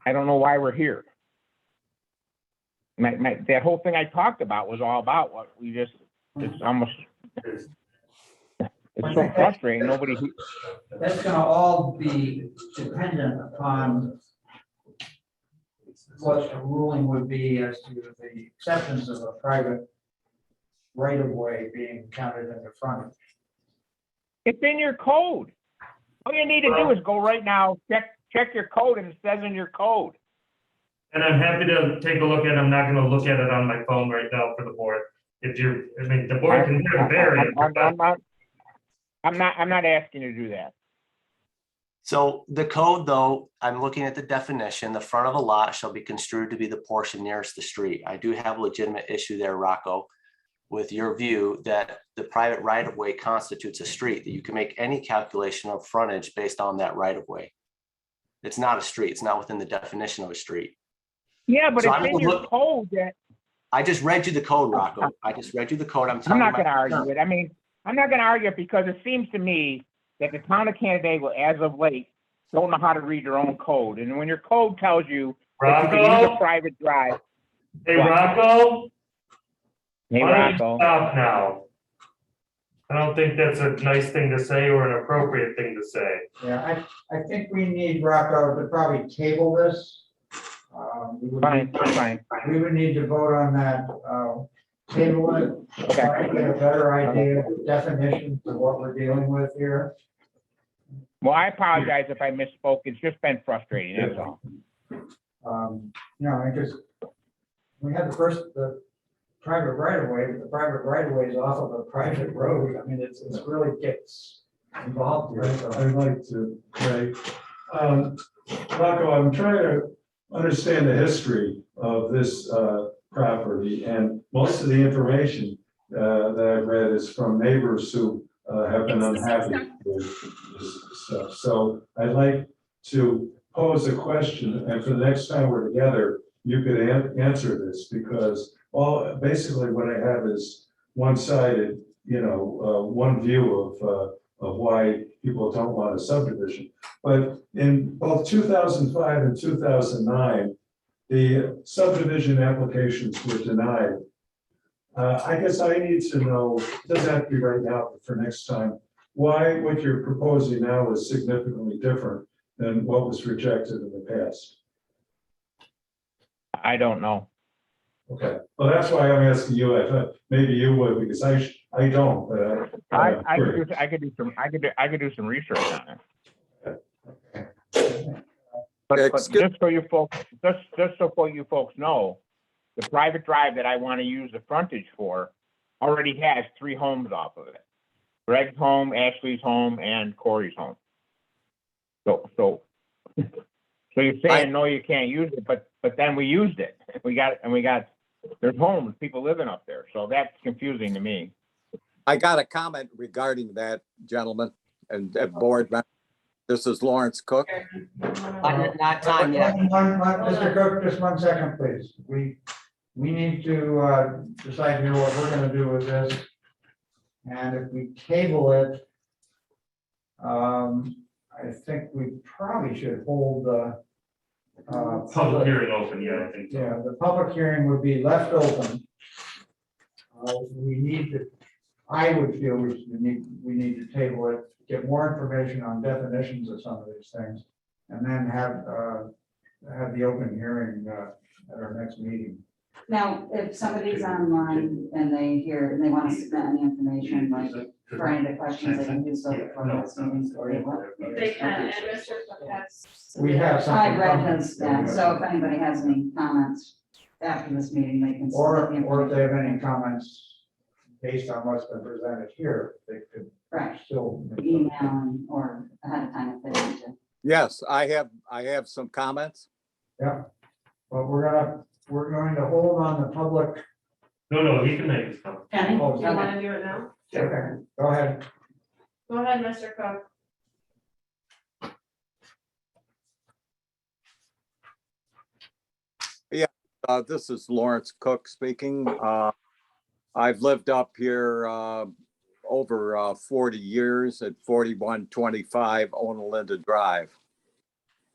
I don't know why we're here. That whole thing I talked about was all about what we just, it's almost, it's so frustrating, nobody. That's gonna all be dependent upon what the ruling would be as to the acceptance of a private right-of-way being counted in the frontage. It's in your code. All you need to do is go right now, check your code, and it says in your code. And I'm happy to take a look at it. I'm not gonna look at it on my phone right now for the board. If you're, I mean, the board can hear the variance. I'm not asking you to do that. So the code, though, I'm looking at the definition, the front of a lot shall be construed to be the portion nearest the street. I do have a legitimate issue there, Rocco, with your view that the private right-of-way constitutes a street, that you can make any calculation of frontage based on that right-of-way. It's not a street. It's not within the definition of a street. Yeah, but So it's in your code that. I just read you the code, Rocco. I just read you the code. I'm not gonna argue it. I mean, I'm not gonna argue it because it seems to me that the town of Canandaigua, as of late, don't know how to read their own code. And when your code tells you that you can use Rocco? a private drive. Hey, What? Rocco? Hey, Why don't you Rocco. stop now? I don't think that's a nice thing to say or an appropriate thing to say. Yeah, I think we need Rocco to probably table this. We would Fine, need- fine. We would need to vote on that, table it, Okay. try to get a better idea of definition of what we're dealing with here. Well, I apologize if I misspoke. It's just been frustrating, that's all. Because we have the private right of way, but the private right of way is off of a private road. I mean, it's really gets involved here. So I'd like to, Ray. Rocco, I'm trying to understand the history of this property, and most of the information that I've read is from neighbors who have been unhappy with this stuff. So I'd like to pose a question, and for the next time we're together, you could answer this, because basically what I have is one-sided, one view of why people don't want a subdivision. But in both 2005 and 2009, the subdivision applications were denied. I guess I need to know, it doesn't have to be right now, but for next time, why what you're proposing now is significantly different than what was rejected in the past. I don't know. Okay, well, that's why I'm asking you. I thought maybe you would, because I don't, but I could do some research on it. But just so you folks, just so you folks know, the private drive that I want to use the frontage for already has 3 homes off of it. Greg's home, Ashley's home, and Corey's home. So you're saying, no, you can't use it, but then we used it. We got, there's homes, people living up there. So that's confusing to me. I got a comment regarding that, gentleman, and board member. This is Lawrence Cook. Not time yet. Mr. Cook, just 1 second, please. We need to decide here what we're gonna do with this. And if we table it, I think we probably should hold the Public hearing open, yeah, I think so. yeah, the public hearing would be left open. We need to, I would feel we need to table it, get more information on definitions of some of these things, and then have the open hearing at our next meeting. Now, if somebody's online and they hear, and they want to submit any information, like for any of the questions, they can do so before this meeting's over. They can, and Mr. Cook has. We have something. I read from- his, yeah, so if anybody has any comments after this meeting, they can. Or, submit the or if they have information. any comments based on what's been presented here, they could Right, still. email or ahead of time if they want to. Yes, I have some comments. Yeah, but we're going to hold on the public. No, he can make his comment. Kenny? Oh, Do you want to do it now? Okay, go ahead. Go ahead, Mr. Cook. This is Lawrence Cook speaking. I've lived up here over 40 years at 4125 Onalinda Drive.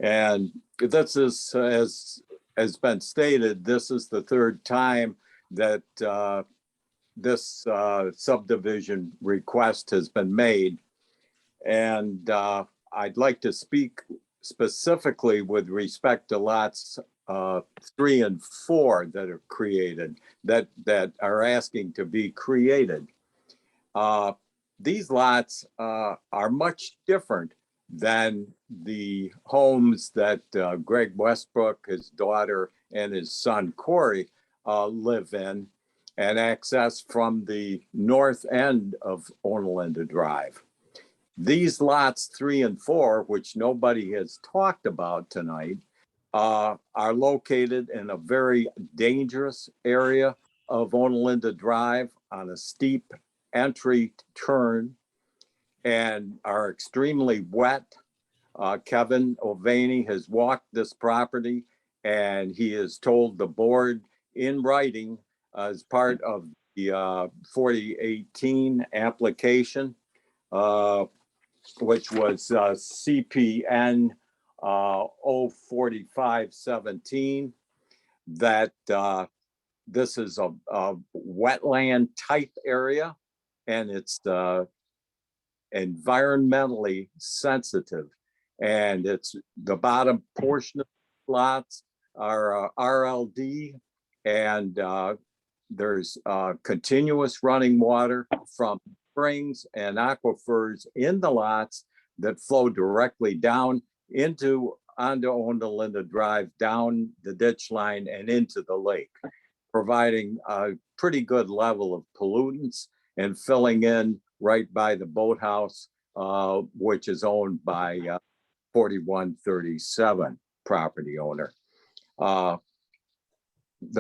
And this is, as has been stated, this is the third time that this subdivision request has been made. And I'd like to speak specifically with respect to lots 3 and 4 that are created, that are asking to be created. These lots are much different than the homes that Greg Westbrook, his daughter, and his son Corey live in and access from the north end of Onalinda Drive. These lots 3 and 4, which nobody has talked about tonight, are located in a very dangerous area of Onalinda Drive on a steep entry turn and are extremely wet. Kevin Ovani has walked this property and he has told the board in writing as part of the 4018 application, which was CPN 04517, that this is a wetland type area and it's environmentally sensitive. And it's the bottom portion of lots are RLD, and there's continuous running water from springs and aquifers in the lots that flow directly down onto Onalinda Drive, down the ditch line and into the lake, providing a pretty good level of pollutants and filling in right by the boathouse, which is owned by 4137 property owner. The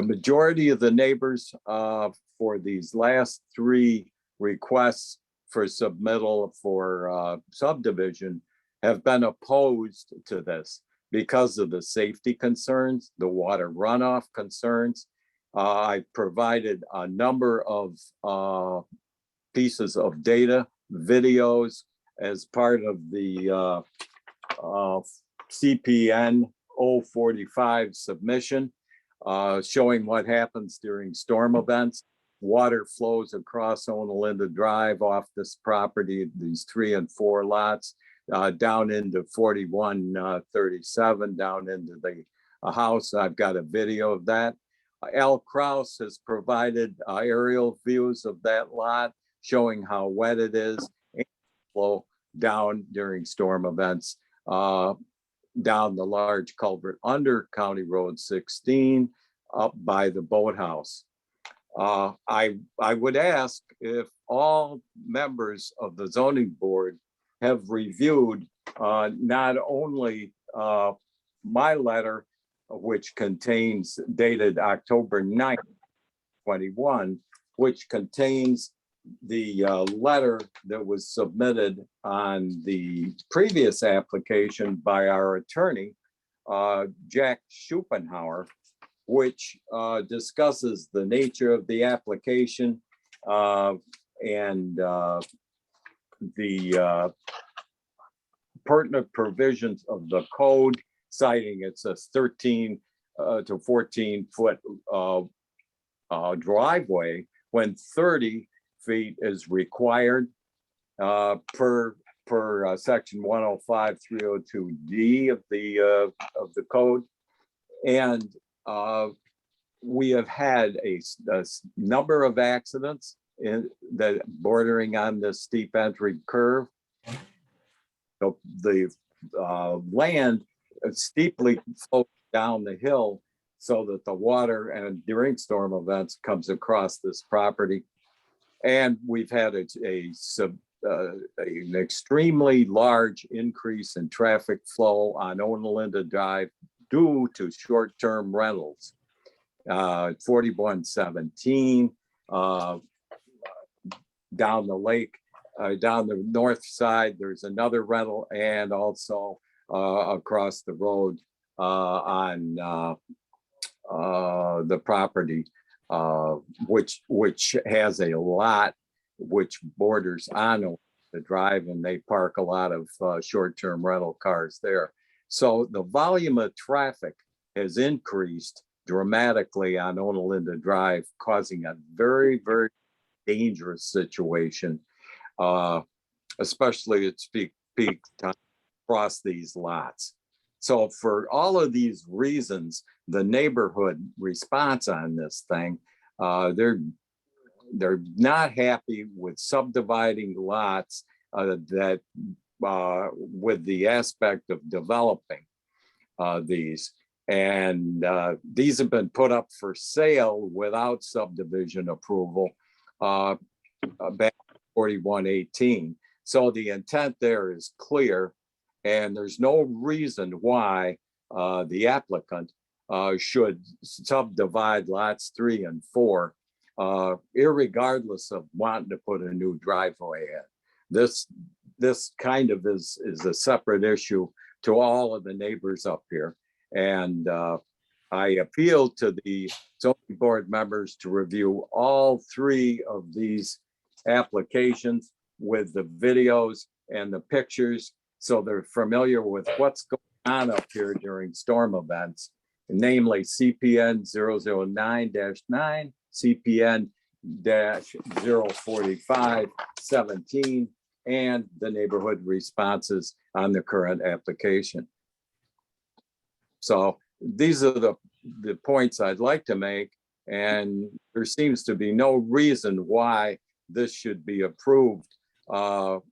majority of the neighbors for these last 3 requests for submittal for subdivision have been opposed to this because of the safety concerns, the water runoff concerns. I provided a number of pieces of data, videos as part of the CPN 045 submission, showing what happens during storm events. Water flows across Onalinda Drive off this property, these 3 and 4 lots, down into 4137, down into the house. I've got a video of that. Al Kraus has provided aerial views of that lot, showing how wet it is, and flow down during storm events, down the large culvert under County Road 16, up by the boathouse. I would ask if all members of the zoning board have reviewed not only my letter, which contains dated October 9th, 21, which contains the letter that was submitted on the previous application by our attorney, Jack Schupenhauer, which discusses the nature of the application and the pertinent provisions of the code, citing it's a 13 to 14 foot driveway when 30 feet is required per section 105-302D of the code. And we have had a number of accidents in the bordering on the steep entry curve. So the land steeply flows down the hill so that the water and during storm events comes across this property. And we've had an extremely large increase in traffic flow on Onalinda Drive due to short-term rentals. 4117 down the lake, down the north side, there's another rental, and also across the road on the property, which has a lot which borders on the drive, and they park a lot of short-term rental cars there. So the volume of traffic has increased dramatically on Onalinda Drive, causing a very, very dangerous situation, especially at peak time across these lots. So for all of these reasons, the neighborhood response on this thing, they're not happy with subdividing lots that with the aspect of developing these. And these have been put up for sale without subdivision approval back in 4118. So the intent there is clear, and there's no reason why the applicant should subdivide lots 3 and 4, irregardless of wanting to put a new driveway in. This kind of is a separate issue to all of the neighbors up here. And I appeal to the zoning board members to review all 3 of these applications with the videos and the pictures, so they're familiar with what's going on up here during storm events, namely CPN 009-9, CPN-045-17, and the neighborhood responses on the current application. So these are the points I'd like to make, and there seems to be no reason why this should be approved for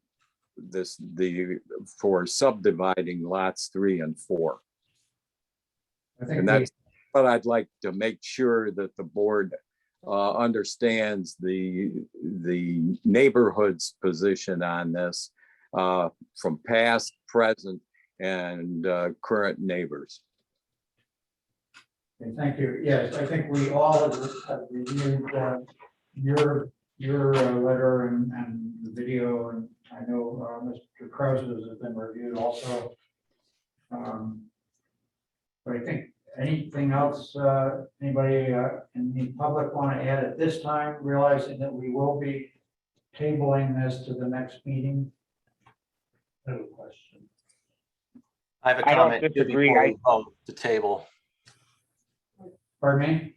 subdividing lots 3 and 4. I think And that's what I'd like to make sure that the board understands the neighborhood's position on this from past, present, and current neighbors. Okay, thank you. Yes, I think we all have reviewed your letter and the video, and I know Mr. Krause's has been reviewed also. But I think anything else, anybody in the public want to add at this time, realizing that we will be tabling this to the next meeting? I have a question. I have a I don't comment disagree. before we vote the table. Pardon me?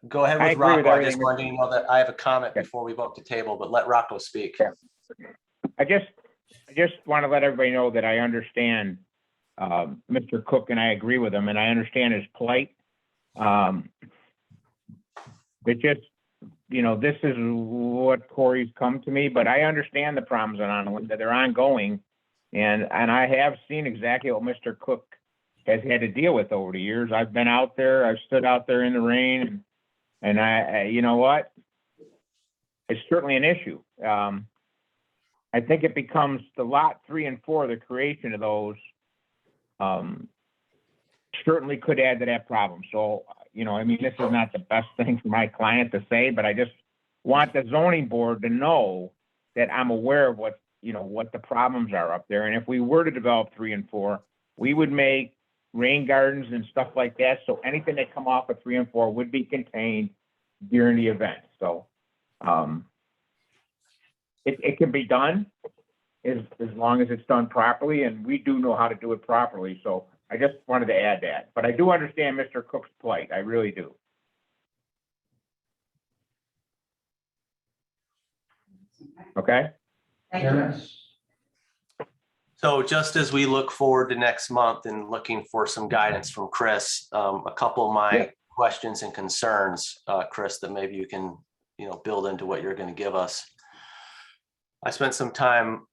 Go ahead I with agree with Rocco. I just everything. wanted you to know that I have a comment Okay. before we vote the table, but let Rocco speak. Yeah. I just want to let everybody know that I understand Mr. Cook, and I agree with him, and I understand his plight. It just, this is what Corey's come to me, but I understand the problems on Onalinda, that they're ongoing. And I have seen exactly what Mr. Cook has had to deal with over the years. I've been out there, I've stood out there in the rain, and I you know what? It's certainly an issue. I think it becomes the lot 3 and 4, the creation of those certainly could add to that problem. So, this is not the best thing for my client to say, but I just want the zoning board to know that I'm aware of what the problems are up there. And if we were to develop 3 and 4, we would make rain gardens and stuff like that. So anything that come off of 3 and 4 would be contained during the event. So, it can be done as long as it's done properly, and we do know how to do it properly. So I just wanted to add that, but I do understand Mr. Cook's plight. I really do. Okay? Thank you. Yes. So just as we look forward to next month and looking for some guidance from Chris, a couple of my questions and concerns, Chris, that maybe you can, build into what you're going to give us. I spent some time,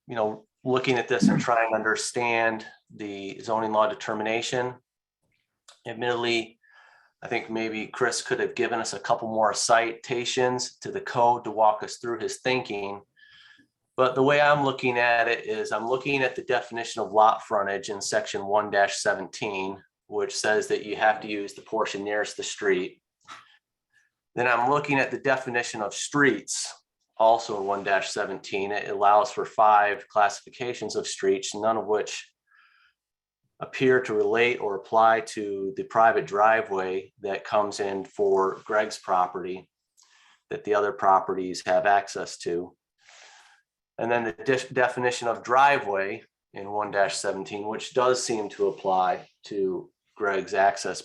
looking at this and trying to understand the zoning law determination. Admittedly, I think maybe Chris could have given us a couple more citations to the code to walk us through his thinking. But the way I'm looking at it is I'm looking at the definition of lot frontage in section 1-17, which says that you have to use the portion nearest the street. Then I'm looking at the definition of streets, also in 1-17. It allows for 5 classifications of streets, none of which appear to relate or apply to the private driveway that comes in for Greg's property that the other properties have access to. And then the definition of driveway in 1-17, which does seem to apply to Greg's access,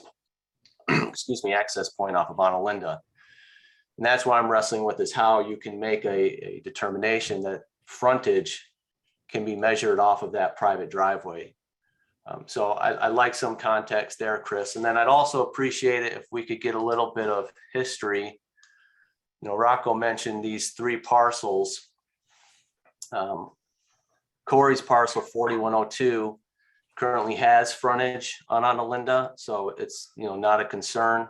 access point off of Onalinda. And that's why I'm wrestling with is how you can make a determination that frontage can be measured off of that private driveway. So I like some context there, Chris. And then I'd also appreciate it if we could get a little bit of history. Rocco mentioned these 3 parcels. Corey's parcel 4102 currently has frontage on Onalinda, so it's not a concern.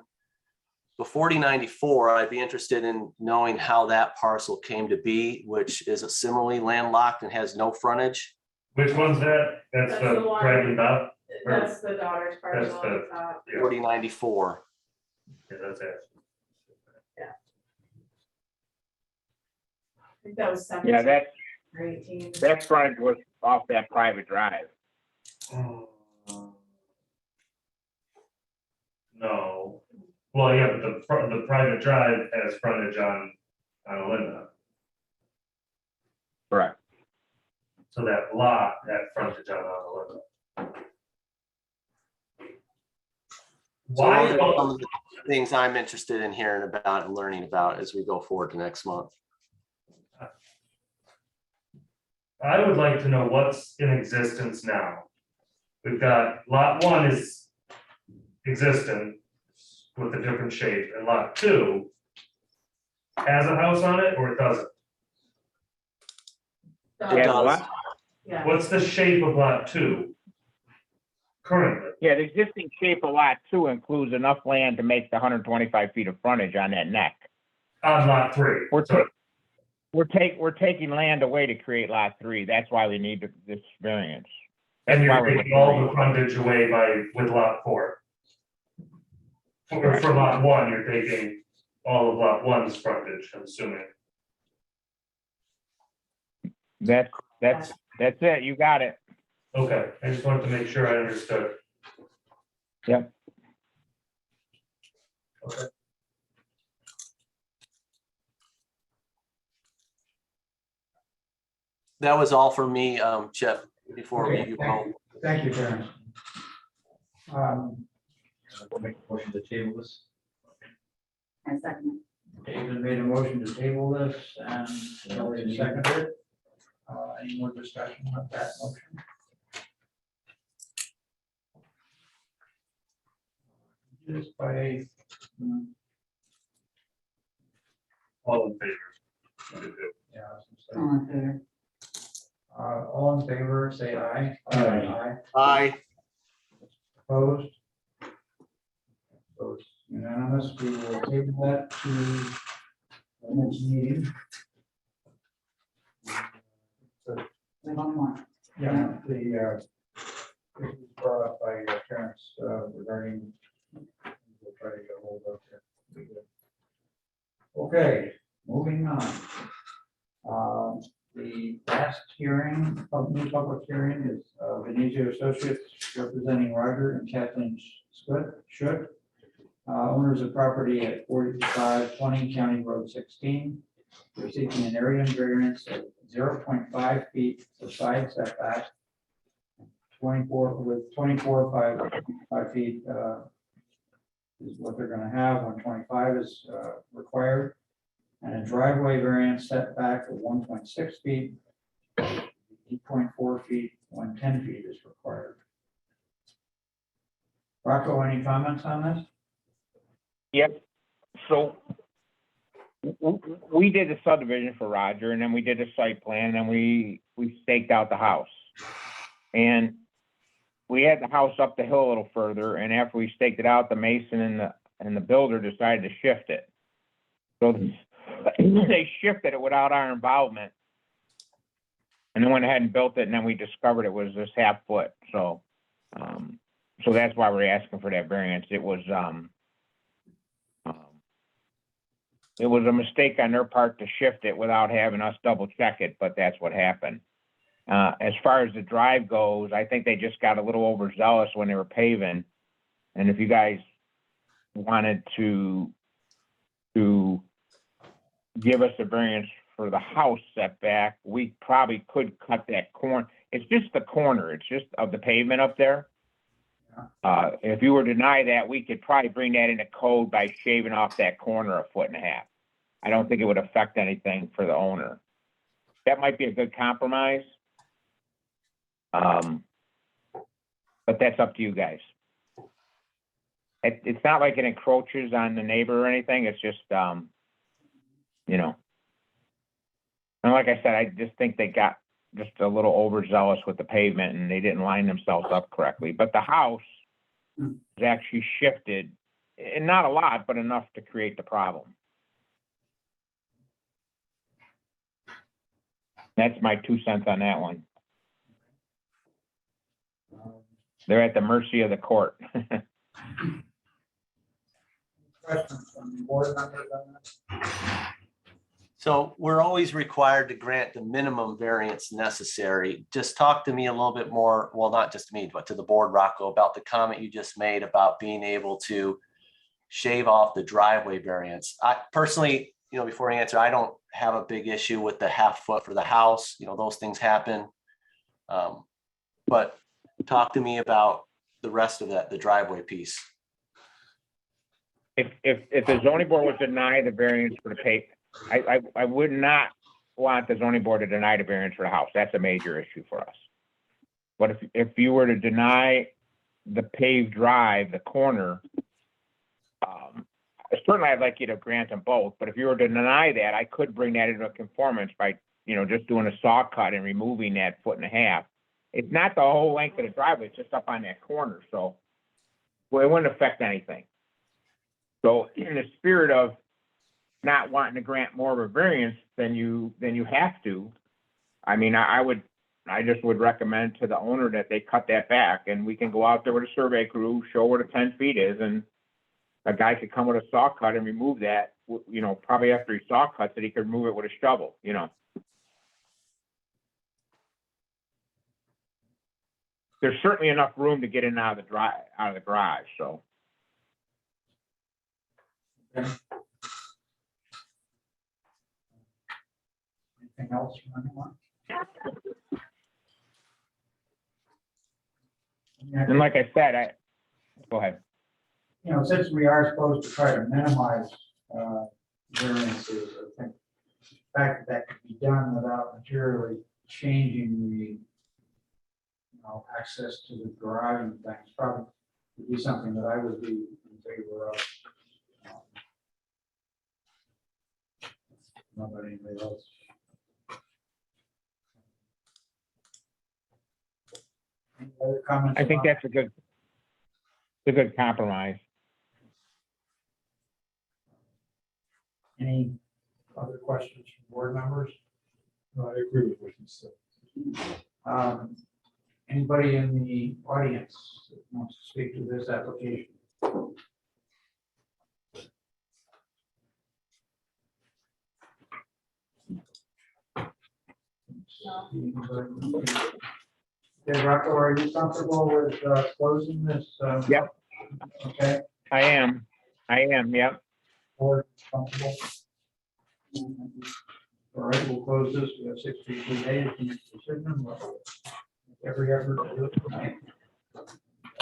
But 4094, I'd be interested in knowing how that parcel came to be, which is a similarly landlocked and has no frontage. Which one's that? That's That's the the one. Bradley Bob? That's the daughter's parcel That's on the- the top. 4094. Yeah, that's it. I think that was Yeah, 17 that, or 18. that frontage was off that private drive. No. Well, yeah, but the private drive has frontage on Olinda. Correct. So that lot had frontage on Olinda. So Why? those are some of the things I'm interested in hearing about and learning about as we go forward to next month. I would like to know what's in existence now. We've got lot 1 is existent with a different shape, and lot 2 has a house on it or it doesn't. It Yeah, does. lot- Yeah. What's the shape of lot 2 currently? Yeah, the existing shape of lot 2 includes enough land to make the 125 feet of frontage on that neck. On lot 3. We're taking land away to create lot 3. That's why we need this variance. And That's why you're we're taking looking all at the frontage away with lot 4. For lot 1, you're taking all of lot 1's frontage, I'm assuming. That's it. You got it. Okay, I just wanted to make sure I understood. Yep. Okay. That was all for me, Chip, before Okay, you go. Thank you, Terrence. We'll make a motion to table this. I second. David made a motion to table this and Elliot seconded it. Any more discussion on that motion? Just by, All in favor? yeah, All in favor? all in favor, say aye. Aye. Aye. Opposed? So it's unanimous. We will table that to the next meeting. We want more. Yeah, this was brought up by Terrence regarding, we'll try to get a hold of it. Okay, moving on. The last hearing, public hearing is Venezia Associates representing Roger and Kathleen Schutt, owners of property at 4520 County Road 16. They're seeking an area variance of 0.5 feet for side setback, 24 feet is what they're gonna have, 125 is required. And a driveway variance setback of 1.6 feet, 8.4 feet, 110 feet is required. Rocco, any comments on this? Yep, so we did the subdivision for Roger, and then we did the site plan, and then we staked out the house. And we had the house up the hill a little further, and after we staked it out, the mason and the builder decided to shift it. So they shifted it without our involvement. And then went ahead and built it, and then we discovered it was this half foot, so that's why we're asking for that variance. It was a mistake on their part to shift it without having us double check it, but that's what happened. As far as the drive goes, I think they just got a little overzealous when they were paving. And if you guys wanted to give us a variance for the house setback, we probably could cut that corner. It's just the corner. It's just of the pavement up there. If you were to deny that, we could probably bring that into code by shaving off that corner 1.5 feet. I don't think it would affect anything for the owner. That might be a good compromise. But that's up to you guys. It's not like it encroaches on the neighbor or anything. It's just, you know. And like I said, I just think they got just a little overzealous with the pavement and they didn't line themselves up correctly. But the house is actually shifted, and not a lot, but enough to create the problem. That's my 2 cents on that one. They're at the mercy of the court. Questions from the board members on that? So we're always required to grant the minimum variance necessary. Just talk to me a little bit more, well, not just me, but to the board, Rocco, about the comment you just made about being able to shave off the driveway variance. I personally, before I answer, I don't have a big issue with the 1/2 foot for the house. Those things happen. But talk to me about the rest of that, the driveway piece. If the zoning board was to deny the variance for the pavement, I would not want the zoning board to deny the variance for the house. That's a major issue for us. But if you were to deny the paved drive, the corner, certainly I'd like you to grant them both. But if you were to deny that, I could bring that into conformance by, just doing a saw cut and removing that 1.5 feet. It's not the whole length of the driveway, it's just up on that corner. So, well, it wouldn't affect anything. So in the spirit of not wanting to grant more of a variance than you have to, I mean, I just would recommend to the owner that they cut that back, and we can go out there with a survey crew, show where the 10 feet is, and a guy could come with a saw cut and remove that, probably after he saw cuts it, he could remove it with a shovel, There's certainly enough room to get in and out of the garage, so. Okay. Anything else from anyone? And like I said, go ahead. Since we are supposed to try to minimize variances, I think the fact that could be done without materially changing the access to the garage and things probably would be something that I would be in favor of. Not about anybody else. Any other comments? I think about- that's a good compromise. Any other questions from board members? No, I agree with what you said. Anybody in the audience that wants to speak to this application? Okay, Rocco, are you comfortable with closing this? Yep. Okay. I am, yep. Board comfortable? All right, we'll close this. We have 62 days to make a decision. We'll make every effort to do it tonight.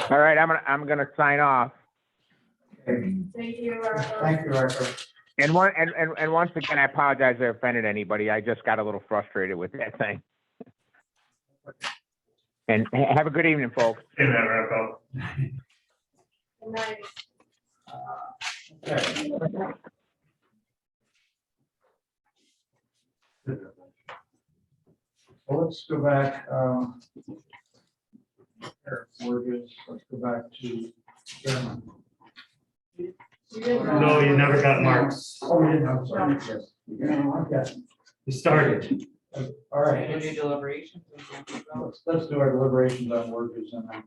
All right, I'm gonna sign off. Okay. Thank you, Rocco. Thank you, Rocco. And once again, I apologize if I offended anybody. I just got a little frustrated with that thing. And have a good evening, folks. Hey, man, Rocco. Good night. Okay. Well, let's go back, Eric Borges, let's go back to Chairman. No, you never got marks. Oh, we didn't have, sorry, yes. Okay. You started. All right, We'll do deliberations. let's do our deliberations on Borges and then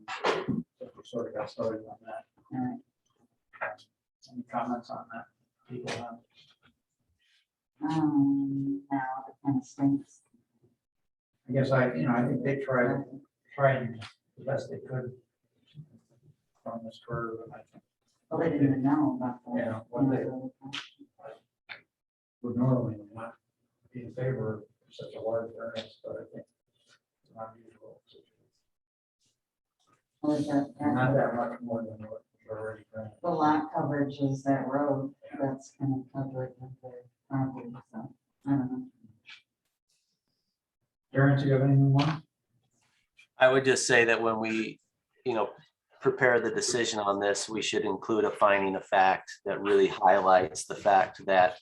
we sort of got started on that. All right. Any comments on that? People have? Now it kind of stinks. I guess I think they tried the best they could on this curve, and I think Well, they didn't even know about that. Yeah, what they- would normally not be in favor of such a large variance, but I think it's not usual. Not that much more than what we're already granted. The lot coverage is that road that's kind of covered with the property, so, I don't know. Darren, do you have anything more? I would just say that when we, prepare the decision on this, we should include a finding of fact that really highlights the fact that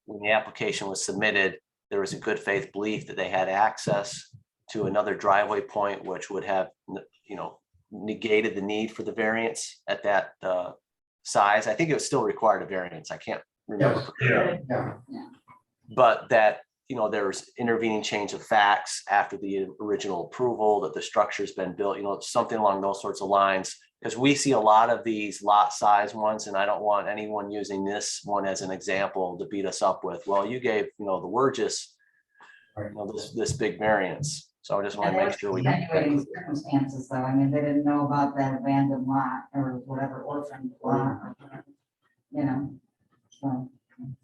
when the application was submitted, there was a good faith belief that they had access to another driveway point, which would have, negated the need for the variance at that size. I think it was still required a variance. I can't remember. Yes. Yeah. But that, there was intervening change of facts after the original approval, that the structure's been built, something along those sorts of lines. Because we see a lot of these lot size ones, and I don't want anyone using this one as an example to beat us up with, well, you gave, the Wurgis, this big variance. So I just want And to there make was sure we. extenuating circumstances, though, I mean, they didn't know about that abandoned lot or whatever orphaned lot, or whatever, so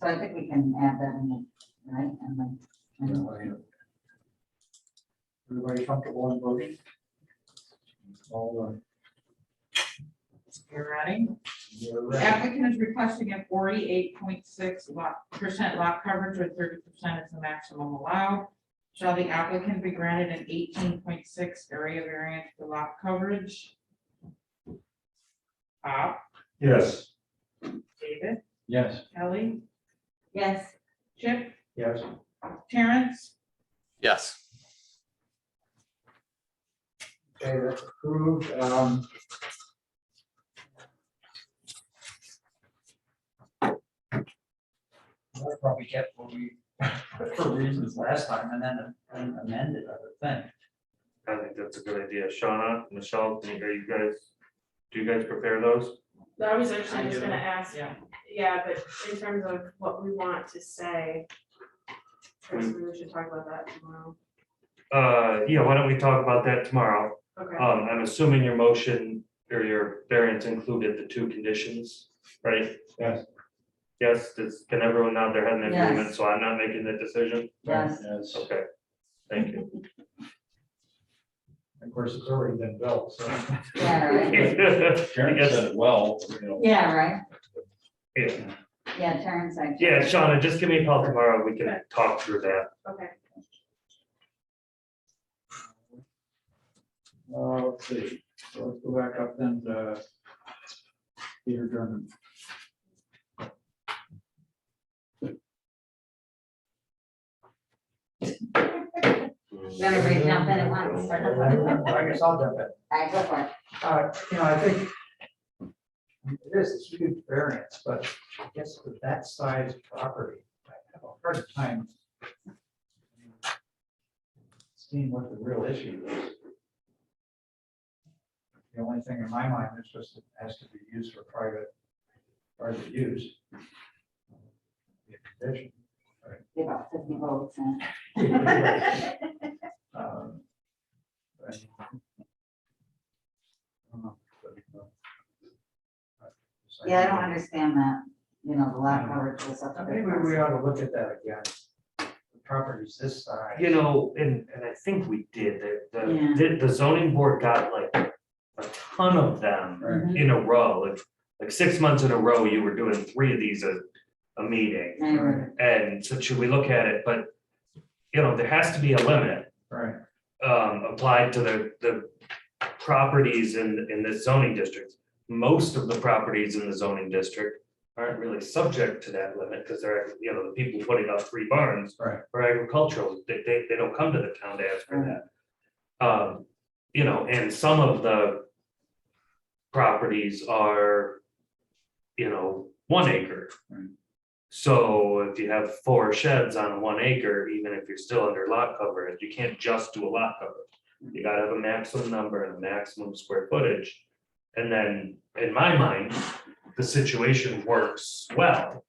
I think we can add that in, right, and then. Everybody comfortable in voting? All You're ready? you're ready. Applicant is requesting a 48.6% lot coverage with 30% is the maximum allowed. Shall the applicant be granted an 18.6 area variance for lot coverage? Bob, Yes. David, Yes. Kelly, Yes, Chip, Yes. Terrence, Yes. Okay, that's approved. We'll probably get what we, for reasons last time, and then amended, I would think. I think that's a good idea. Shauna, Michelle, do you guys prepare those? I was actually just gonna ask, yeah. yeah, but in terms of what we want to say, first we should talk about that tomorrow. Yeah, why don't we talk about that tomorrow? Okay, I'm assuming your motion or your variance included the two conditions, right? Yes. Yes, can everyone nod their head in Yes. agreement, so I'm not making the decision? yes, Yes. Okay, thank you. Of course, it's already been built, so. yeah, right, Karen said it well, yeah, right, Yeah, yeah, Terrence, actually. yeah, Shauna, just give me a call tomorrow, we can talk through that. okay. Let's see, so let's go back up then to Peter German. Everybody jump in at once. I guess I'll jump in. I go for it. I think it is a huge variance, but I guess with that size property, I have a hard time seeing what the real issue is. The only thing in my mind is just it has to be used for private use. The condition. Give about 50 votes. and- Um, Yeah, I don't understand that, the lot coverage was up. to Maybe we ought to look at that again. The property's this size. And I think we did, the zoning board got like a ton of them Right. in a row, like 6 months in a row, you were doing 3 of these a meeting. Right. And so should we look at it, but, there has to be a limit, Right. applied to the properties in this zoning district. most of the properties in the zoning district aren't really subject to that limit, because they're, you know, the people putting up 3 barns Right. are agricultural, they don't come to the town to ask for that. You know, and some of the properties are, you know, 1 acre. Right. So if you have 4 sheds on 1 acre, even if you're still under lot coverage, you can't just do a lot coverage. You gotta have a maximum number and a maximum square footage. And then, in my mind, the situation works well.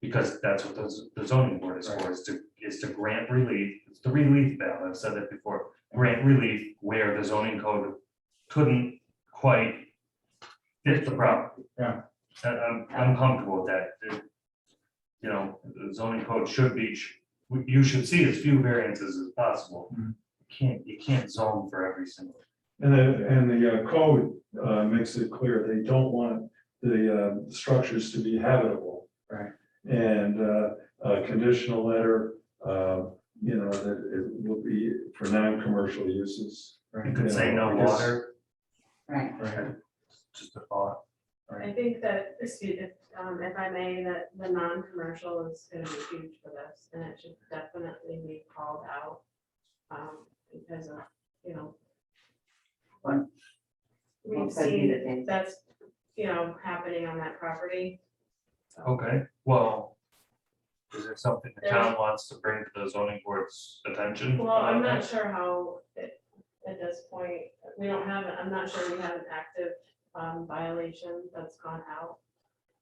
Because that's what the zoning board is for, is to grant relief, it's the relief valve, I've said that before. Grant relief where the zoning code couldn't quite fit the property. Yeah. And I'm comfortable with that. You know, the zoning code should be, you should see as few variances as possible. You can't zone for every single. And the code makes it clear they don't want the structures to be habitable. Right. And a conditional letter, you know, that it will be for non-commercial uses. You could say no water, Right. Right. just a thought. I think that, if I may, that the non-commercial is gonna be huge for this, and it should definitely be called out. Because of, you know. What we've What could be the seen case? that's, you know, happening on that property. So, Okay, well, is there something the town wants to bring to the zoning board's attention? Well, I'm not sure how, at this point, we don't have, I'm not sure we have an active violation that's gone out.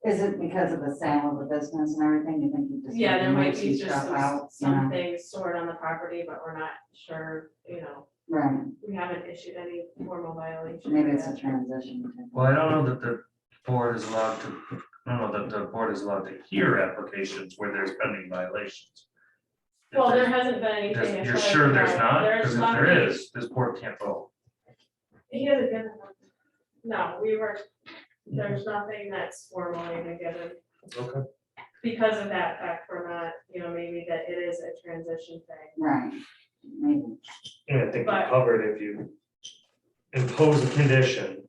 Is it because of the sale of the business and everything? You think you just? Yeah, there might move be some just stuff out, some you know? things stored on the property, but we're not sure, you know, Right, we haven't issued any formal violation. maybe it's a yet. transition. Well, I don't know that the board is allowed to, I don't know that the board is allowed to hear applications where there's pending violations. If Well, there there's- hasn't been anything. as You're far as sure we there's know. not? There's Because if nothing. there is, this board can't vote. He hasn't given them. No, there's nothing that's formally been given Okay. because of that fact for not, you know, maybe that it is a transition thing. Right, maybe. And I think you But- covered if you impose a condition,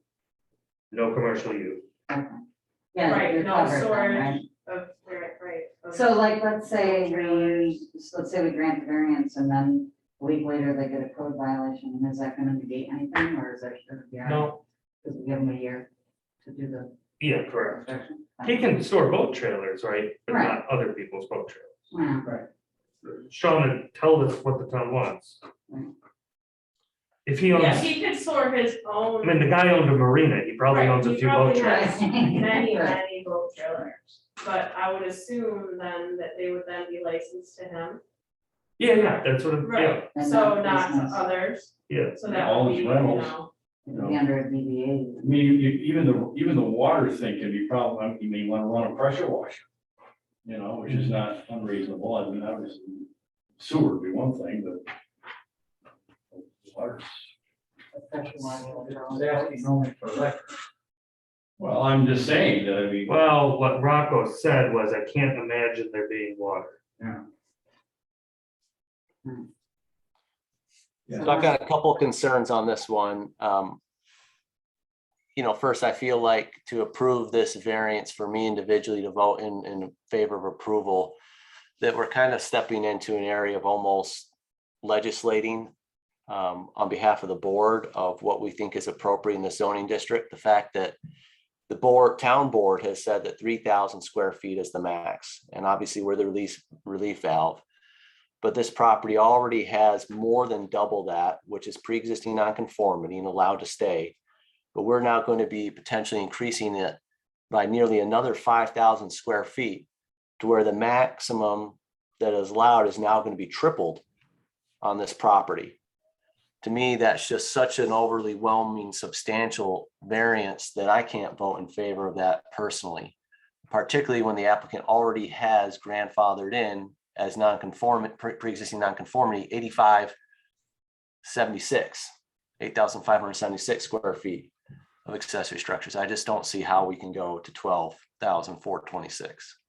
no commercial use. Yeah, Right, you're no covered then, storage right? of, right. of- So like, let's say Trailers. we grant the variance and then a week later they get a code violation, and is that gonna negate anything, or is that gonna be? all right? No, Because we give them a year to do the yeah, correct. inspection. He can store boat trailers, right? But not other people's boat trailers. Wow. Sean, tell us what the town wants. Right. If he Yeah, owns, he could store his I own. mean, the guy owned a marina, he probably Right, owns a he few boat probably trailers. has Many, Right. many boat trailers, but I would assume then that they would then be licensed to him. Yeah, that's what, yeah, Right, And so not not to business. others, yeah. so that All would his be, you rentals. know, It'd be under a DBA. I mean, even the water thing can be problem, you may wanna run a pressure washer. You know, which is not unreasonable, I mean, obviously sewer would be one thing, but. Water's. It's asking only for electric. Well, I'm just saying that, I mean. Well, what Rocco said was, I can't imagine there being water. So I've got a couple of concerns on this one. You know, first, I feel like to approve this variance for me individually to vote in favor of approval, that we're kind of stepping into an area of almost legislating on behalf of the board of what we think is appropriate in the zoning district. The fact that the town board has said that 3,000 square feet is the max, and obviously we're the relief valve. But this property already has more than double that, which is pre-existing nonconformity and allowed to stay. But we're now going to be potentially increasing it by nearly another 5,000 square feet to where the maximum that is allowed is now going to be tripled on this property. To me, that's just such an overly whelming, substantial variance that I can't vote in favor of that personally, particularly when the applicant already has grandfathered in as non-conforming, pre-existing non-conformity, 8,576 square feet of accessory structures. I just don't see how we can go to 12,426.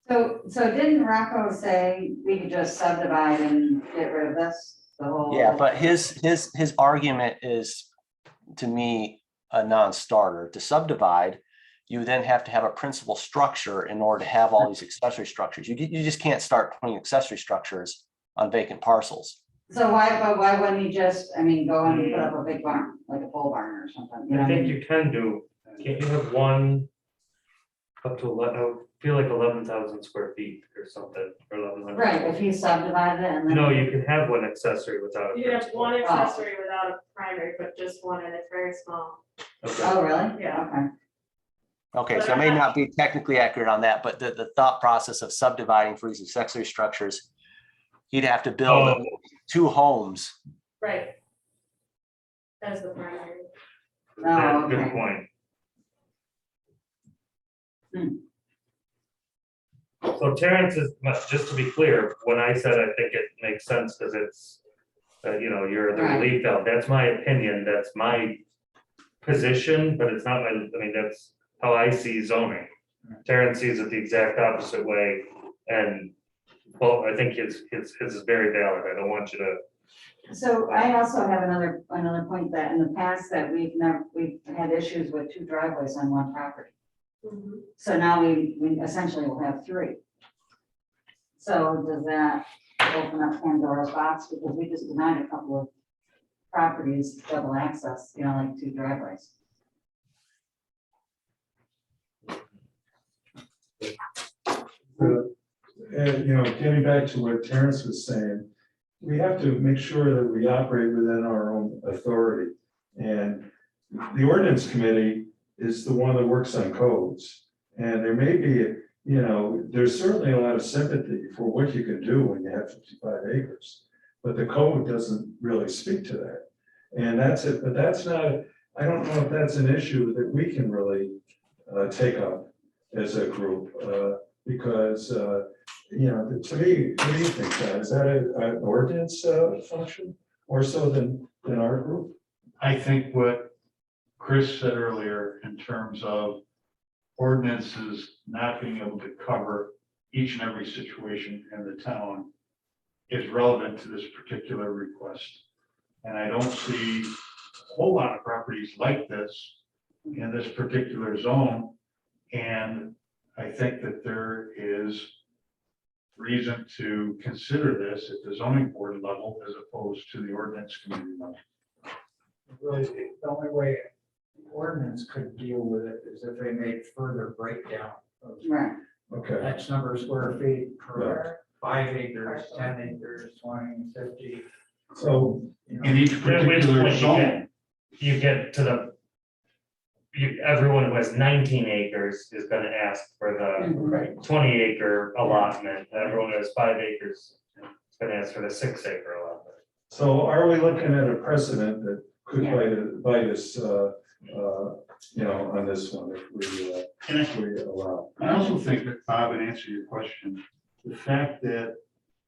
So didn't Rocco say we could just subdivide and get rid of this? The whole. Yeah, but his argument is, to me, a non-starter. To subdivide, you then have to have a principal structure in order to have all these accessory structures. You just can't start putting accessory structures on vacant parcels. So why wouldn't you just, I mean, go and put up a big barn, like a pole barn or something? You know I what I think mean? you can do, can't you have one up to 11, I feel like 11,000 square feet or something, or 1,100. Right, if you subdivide it and then. No, you can have one accessory without a You have principal. one accessory without a primary, but just one, and it's very small. Okay. Oh, really? Yeah. Okay. Okay, so I may not be technically accurate on that, but the thought process of subdividing for these accessory structures, he'd have to build 2 homes. Right. As the primary. Oh, Good okay. point. Hmm. So Terrence is, just to be clear, when I said I think it makes sense because it's, you're the Right. relief valve, that's my opinion, that's my position, but it's not my, I mean, that's how I see zoning. Terrence sees it the exact opposite way, and, well, I think his is very valid, I don't want you to. So I also have another point that in the past that we've had issues with 2 driveways on one property. Mhm. So now we essentially will have 3. So does that open up Pandora's box? Because we just denied a couple of properties, double access, like 2 driveways. And, getting back to what Terrence was saying, we have to make sure that we operate within our own authority. And the ordinance committee is the one that works on codes. And there may be, there's certainly a lot of sympathy for what you can do when you have 55 acres. But the code doesn't really speak to that. And that's it, but that's not, I don't know if that's an issue that we can really take up as a group. Because, to me, what do you think, John? Is that an ordinance function more so than our group? I think what Chris said earlier in terms of ordinances not being able to cover each and every situation in the town is relevant to this particular request. And I don't see a whole lot of properties like this in this particular zone. And I think that there is reason to consider this at the zoning board level as opposed to the ordinance committee level. Really, the only way ordinance could deal with it is if they made further breakdown of Right. Okay. X number of square feet per 5 acres, 10 acres, 20, 50. So, In each At which particular point zone, you get to everyone who has 19 acres is gonna ask for the Mhm. 20 acre allotment, everyone who has 5 acres is gonna ask for the 6 acre allotment. so are we looking at a precedent that could Yeah. bite us, on this one if we allow? I also think that Bob, would answer your question, the fact that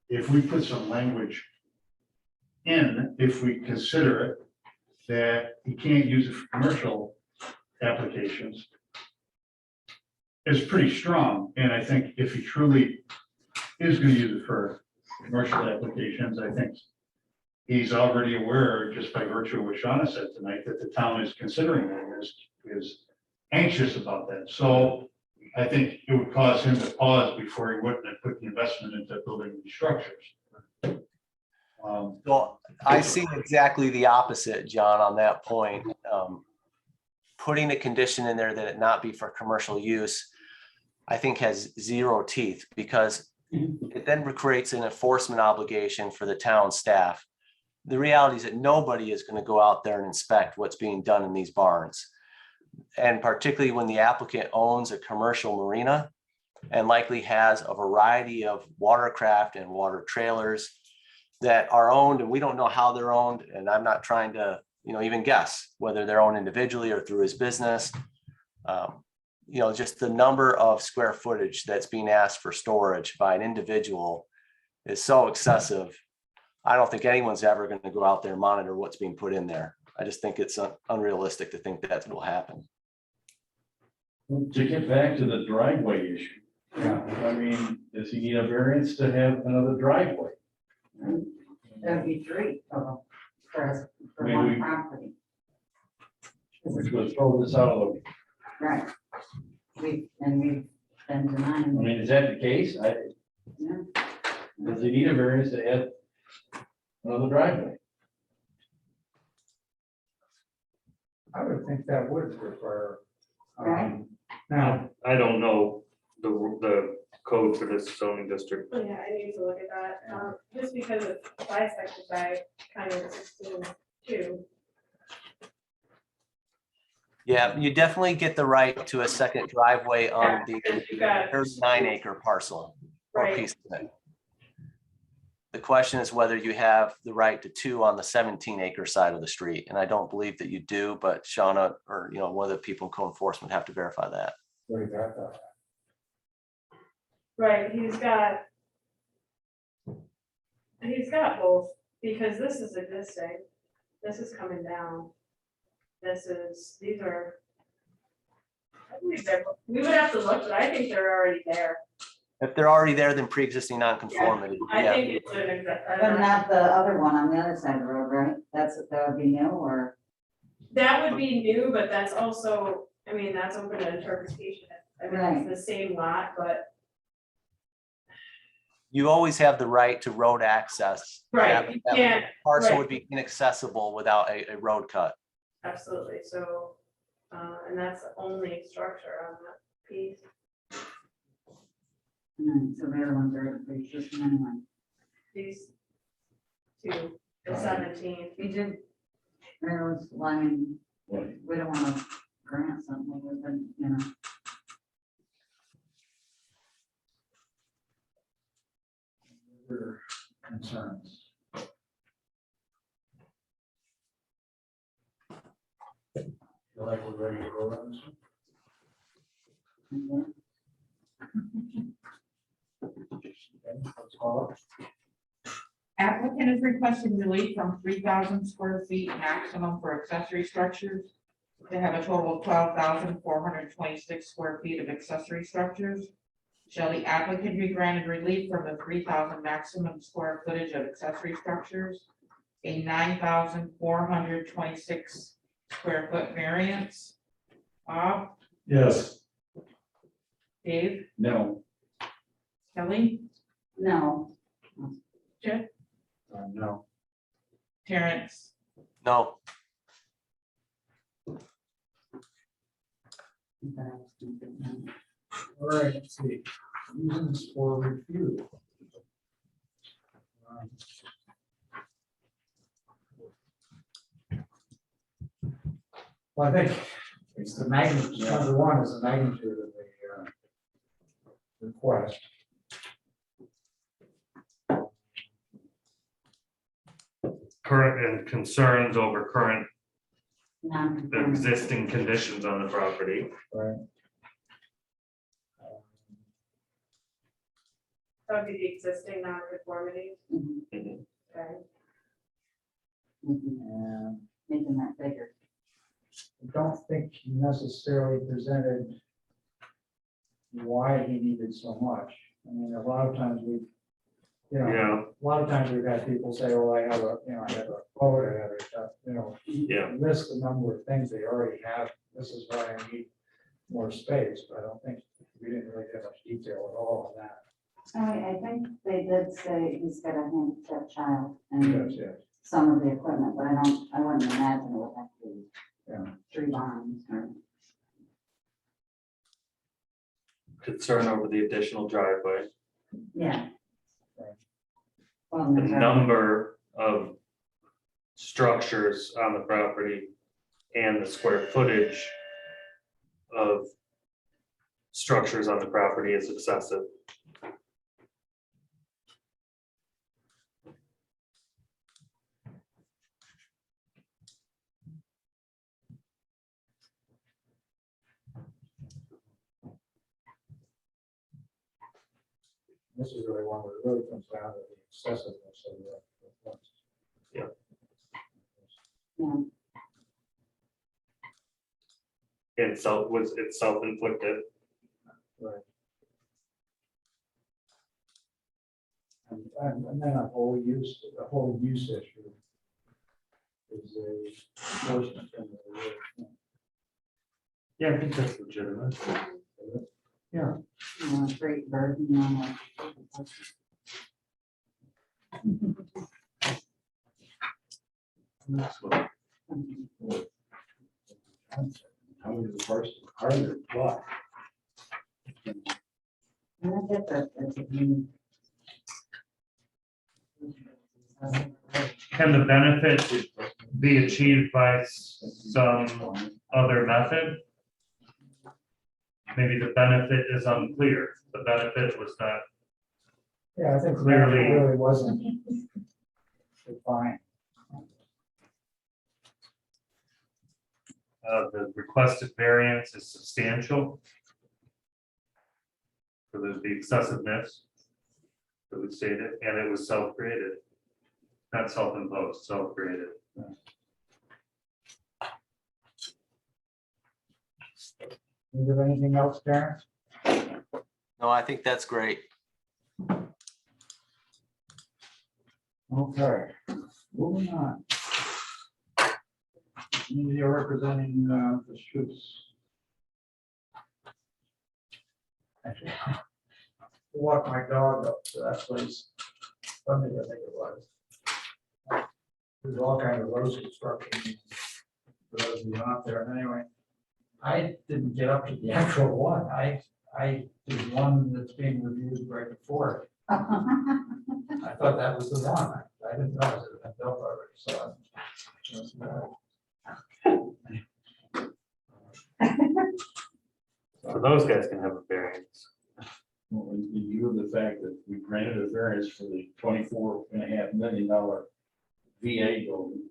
if we put some language in, if we consider it, that you can't use it for commercial applications is pretty strong. And I think if he truly is going to use it for commercial applications, I think he's already aware, just by virtue of what Shauna said tonight, that the town is considering it and is anxious about that. So I think it would cause him to pause before he wouldn't have put the investment into building these structures. Well, I see exactly the opposite, John, on that point. Putting a condition in there that it not be for commercial use, I think has 0 teeth because it then creates an enforcement obligation for the town staff. The reality is that nobody is going to go out there and inspect what's being done in these barns. And particularly when the applicant owns a commercial marina and likely has a variety of watercraft and water trailers that are owned, and we don't know how they're owned. And I'm not trying to, even guess whether they're owned individually or through his business. Just the number of square footage that's being asked for storage by an individual is so excessive. I don't think anyone's ever going to go out there and monitor what's being put in there. I just think it's unrealistic to think that will happen. To get back to the driveway issue, I mean, does he need a variance to have another driveway? That'd be 3 total for Maybe one we- property. which would throw this out of the, Right. We've been I denying. mean, is that the case? Yeah. Does they need a variance to add another driveway? I would think that would require. Right. Now, I don't know the code for this zoning district. Oh, yeah, I need to look at that, just because it's bisected by kind of 16 too. Yeah, you definitely get the right to a second driveway on the And you got, 39-acre parcel or Right. piece of it. The question is whether you have the right to 2 on the 17-acre side of the street, and I don't believe that you do, but Shauna, or, you know, one of the people in code enforcement have to verify that. what do you got that? right, he's got both, because this is existing, this is coming down. These are. I believe we would have to look, but I think they're already there. If they're already there, then pre-existing non-conformity. I Yeah. think it's an exact. But not the other one on the other side of the road, right? That would be new or? That would be new, but that's also, I mean, that's open to interpretation. I mean, Right. it's the same lot, but. You always have the right to road access. Right, That- you that can't, Parcel right. would be inaccessible without a road cut. Absolutely, so, and that's the only structure on that piece. So the other ones are pre-existing anyway. These two, the 17. We did, there was, well, I mean, we don't want to grant something with it, you know. Your concerns? Feel like we're ready to go on this one? Okay, let's call it. Applicant is requesting relief from 3,000 square feet maximum for accessory structures. They have a total of 12,426 square feet of accessory structures. Shall the applicant be granted relief from the 3,000 maximum square footage of accessory structures? A 9,426 square foot variance? Bob, Yes. Dave, No. Kelly, No. Jeff, No. Terrence, No, All right, let's see. Reasons for review. Well, I think it's the magnitude, number one is the magnitude of the request. Current and concerns over current Non-conforming. existing conditions on the property. Right. That would be the existing non-conformity. Mhm. Okay. And Making that bigger. I don't think he necessarily presented why he needed so much. I mean, a lot of times we've had people say, well, I have a quote, I have a, list the number of things they already have. This is why I need more space, but I don't think, we didn't really get much detail at all on that. I think they did say he's got a handicapped child and Yes. some of the equipment, but I wouldn't imagine it would have to be Yeah. 3 bonds or. Concern over the additional driveway, Yeah. Right. Well, the that's right. number of structures on the property, and the square footage of structures on the property is excessive. This is really one where it really comes down to the excessiveness of the request. Yeah. It's self-inflicted. Right. And then the whole use issue is a enforcement. Yeah, I think that's legitimate. Great burden on That's what- How many parts are there? Lot. I get that, that's a mean. Can the benefit be achieved by some other method? Maybe the benefit is unclear. The benefit was not, Yeah, I think that Clearly- really wasn't defined. the requested variance is substantial. So there's the excessiveness that we stated, and it was self-created. Not self-imposed, self-created. Is there anything else, Darren? No, I think that's great. Okay, moving on. You're representing the Schutz. Actually, walk my dog up to that place. Sunday, I think it was. There's all kind of road construction. For those of you out there, and anyway, I didn't get up to the actual one. I did one that's being reviewed right before it. I thought that was the one. I didn't know it had been built already, so. So those guys can have a variance. Well, in view of the fact that we granted a variance for the $24.5 million VA building.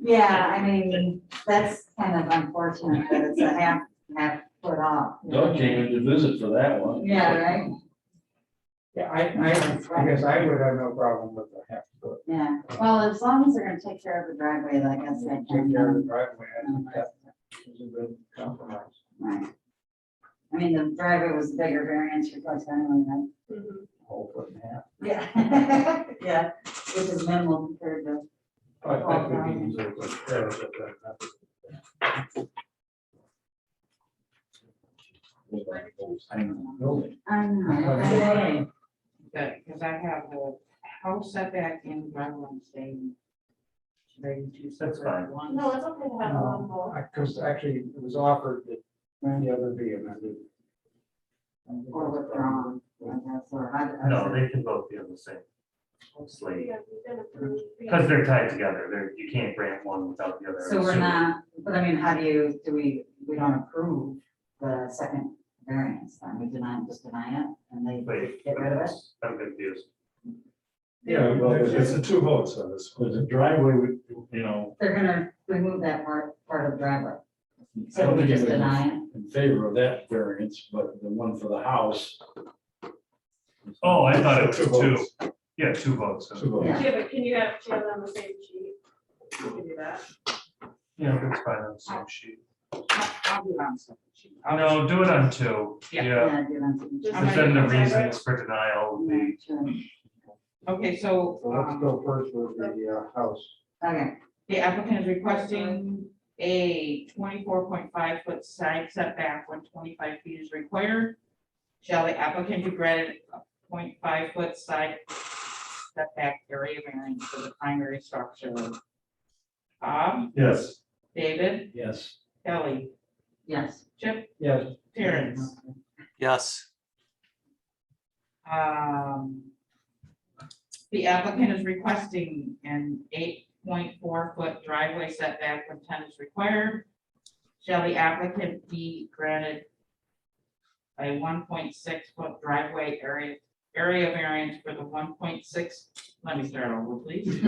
Yeah, I mean, that's kind of unfortunate that it's a half foot off. you know? Doug came in to visit for that one. Yeah, right, Yeah, I guess I would have no problem with the half foot. yeah, well, as long as they're gonna take care of the driveway, like I said. Take care of the driveway, I think that is a good compromise. Right. I mean, the driveway was a bigger variance request anyway, right? Mhm. Whole foot and a half. Yeah, yeah, which is minimal compared to. I think we can easily take care of it. Building. I know. That, because I have a house setback in driveway staying. Ready to That's separate one. No, it's okay to have a one vote. Because actually, it was offered that the other be amended. Or withdrawn, I guess, or I. No, they can both be on the same slate. Yeah, we've been approved. Because they're tied together. You can't grant one without the other. So we're not, but I mean, how do we don't approve the second variance, then we just deny it, and they Wait, get rid of it? I'm confused. Yeah, well, it's the two votes on this. But the driveway, They're gonna remove that part of the driveway, I so don't we think just it was deny it. in favor of that variance, but the one for the house. Oh, I thought it was Two two. votes. Yeah, two votes. Two votes. Yeah. Yeah, but can you have two on the same sheet? You can do that. Yeah, that's fine on the same sheet. I'll do it on separate sheet. I'll No, do it on two. Yeah. Yeah, Do them to- Just- but then the reasons for denial would be, Sure. Okay, so, So let's go first with the house. Okay, the applicant is requesting a 24.5 foot side setback when 25 feet is required. Shall the applicant be granted a 0.5 foot side setback area variance for the primary structure? Bob, Yes. David, Yes. Kelly, yes. Chip, Yes, Terrence. Yes, The applicant is requesting an 8.4 foot driveway setback when 10 is required. Shall the applicant be granted a 1.6 foot driveway area variance for the 1.6? Let me start over, please.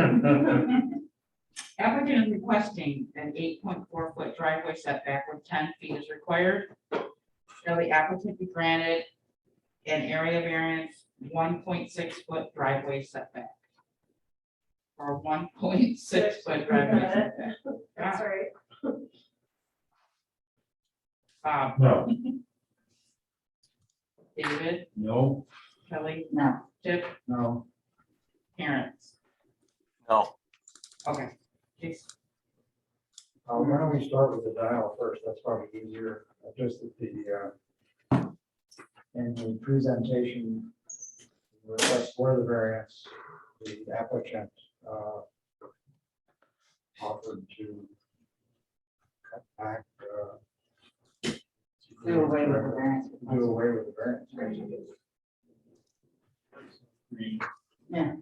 Applicant is requesting an 8.4 foot driveway setback when 10 feet is required. Shall the applicant be granted an area variance 1.6 foot driveway setback? Or 1.6 foot driveway setback? That's right. No. David, No. Kelly, No, Chip, no, Terrence. no, Okay. Jason. Why don't we start with the dial first? That's probably easier. Just that in the presentation, request for the variance, the applicant offered to cut back. Do away with the variance. Do away with the variance. basically. Yeah.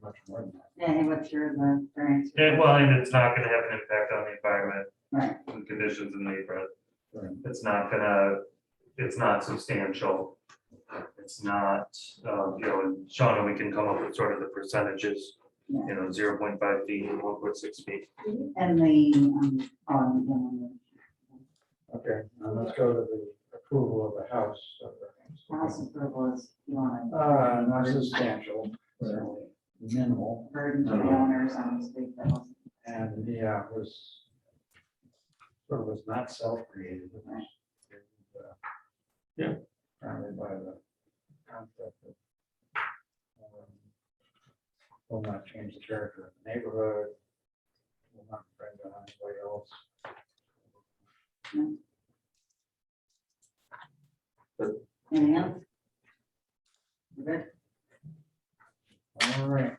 Much more than that. Yeah, and what's your variance? Yeah, well, and it's not gonna have an impact on the environment Right. and conditions in neighborhood. Right. It's not substantial. It's not, and Shauna, we can come up with sort of the percentages, 0.5 feet and 1.6 feet. And the, Okay, now let's go to the approval of the house. house approval is, you want Not substantial, minimal, burden to the owners on the street that was. and yeah, it was not self-created. It was, Yeah. Probably by the concept of will not change the character of the neighborhood, will not bring down anybody else. Anything else? You good? All right.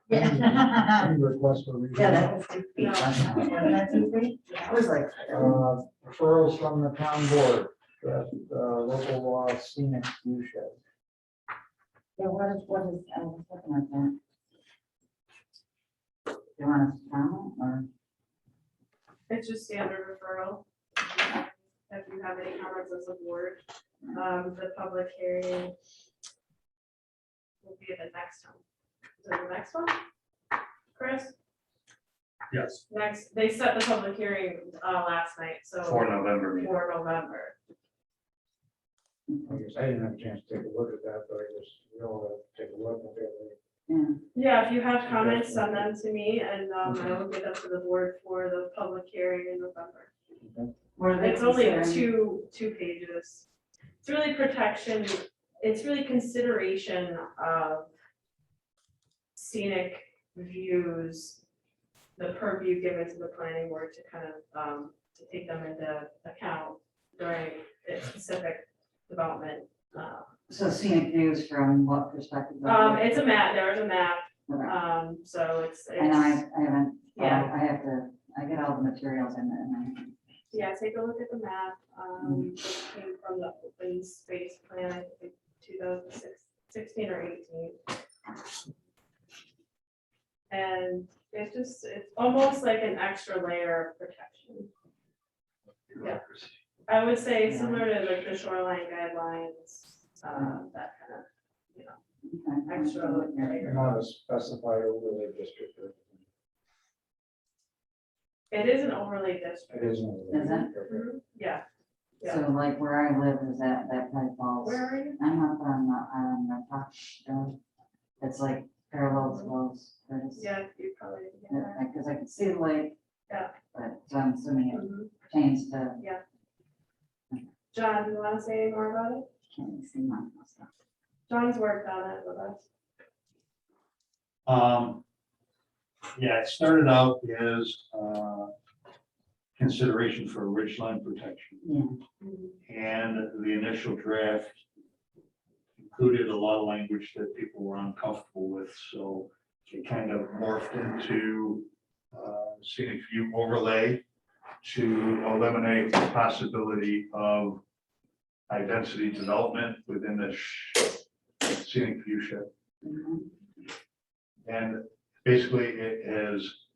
Yeah. Any request for review? Yeah, that was 2 feet. Wasn't that 2 feet? I was like. Referrals from the town board, that local law scenic view shed. Yeah, what is, I was looking at that. You want us to comment or? It's just standard referral. If you have any comments as a board, the public hearing will be the next one. Is it the next one? Chris? Yes. Next, they set the public hearing last night, so. For November meeting. For November. I guess I didn't have a chance to take a look at that, but I guess we'll take a look at it. Yeah. Yeah, if you have comments, send them to me and I will get them to the board for the public hearing in November. What are they It's only considering? two pages. It's really protection, it's really consideration of scenic views, the purview given to the planning board to kind of, to take them into account during its specific development. So scenic views from what perspective? It's a map, there's a map, Okay. so it's. And I haven't, Yeah. I get all the materials in there. Yeah, take a look at the map. This came from the open space plan, I think 2016 or 18. And it's almost like an extra layer of protection. Yeah. I would say similar to like the shoreline guidelines, that kind of, extra layer. Not a specified overlay district. or It is an overlay district. It isn't. Is it? Mhm. Yeah, yeah. So like where I live is that probably falls. Where are you? I'm up on the top, it's like parallel to those. Yeah, you probably, yeah. Because I can see the lake. Yeah. But so I'm assuming Mhm. it pertains to, John, do you want to say any more about it? can't really see my stuff. John's worked on it with us. Yeah, it started out as consideration for ridgeline protection. Yeah. And the initial draft included a lot of language that people were uncomfortable with, so it kind of morphed into scenic view overlay to eliminate the possibility of high density development within the scenic view shed. Mhm. And basically, it has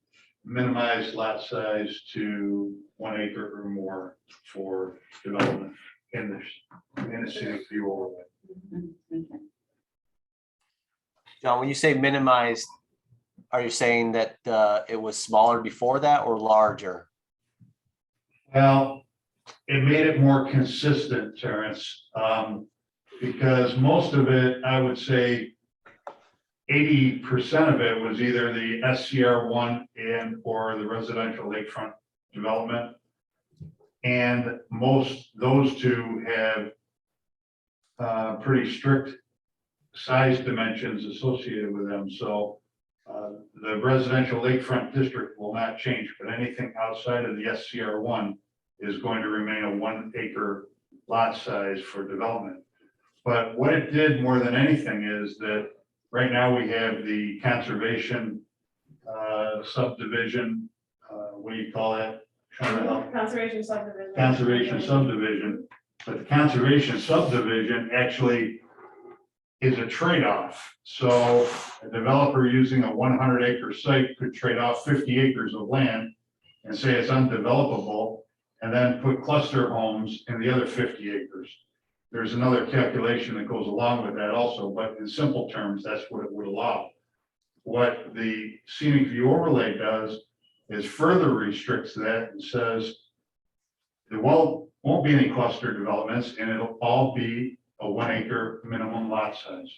minimized lot size to 1 acre or more for development in the scenic view overlay. Okay. John, when you say minimized, are you saying that it was smaller before that or larger? Well, it made it more consistent, Terrence, because most of it, I would say 80% of it was either the SCR1 and or the residential lakefront development. And those two have pretty strict size dimensions associated with them, so the residential lakefront district will not change, but anything outside of the SCR one is going to remain a 1 acre lot size for development. But what it did more than anything is that right now we have the conservation subdivision, what do you call that? Conservation subdivision. Conservation subdivision, but the conservation subdivision actually is a trade-off. So a developer using a 100 acre site could trade off 50 acres of land and say it's undevelopable, and then put cluster homes in the other 50 acres. There's another calculation that goes along with that also, but in simple terms, that's what it would allow. What the scenic view overlay does is further restricts that and says there won't be any cluster developments, and it'll all be a 1 acre minimum lot size.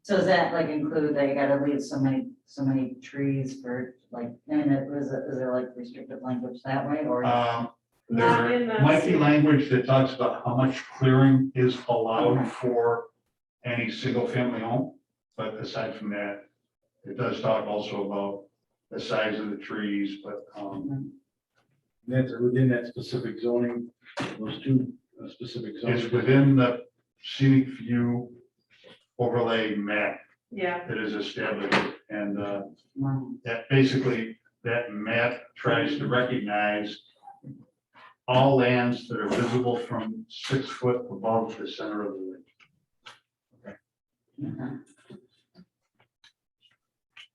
So does that like include that you gotta leave so many trees for like, and is there like restricted language that way or? Not in There the might be scenic- language that talks about how much clearing is allowed for any single family home. But aside from that, it does talk also about the size of the trees, but, That's within that specific zoning, those two specific zones. it's within the scenic view overlay map Yeah, that is established. And, Wow. that basically, that map tries to recognize all lands that are visible from 6 foot above the center of the lake. Okay.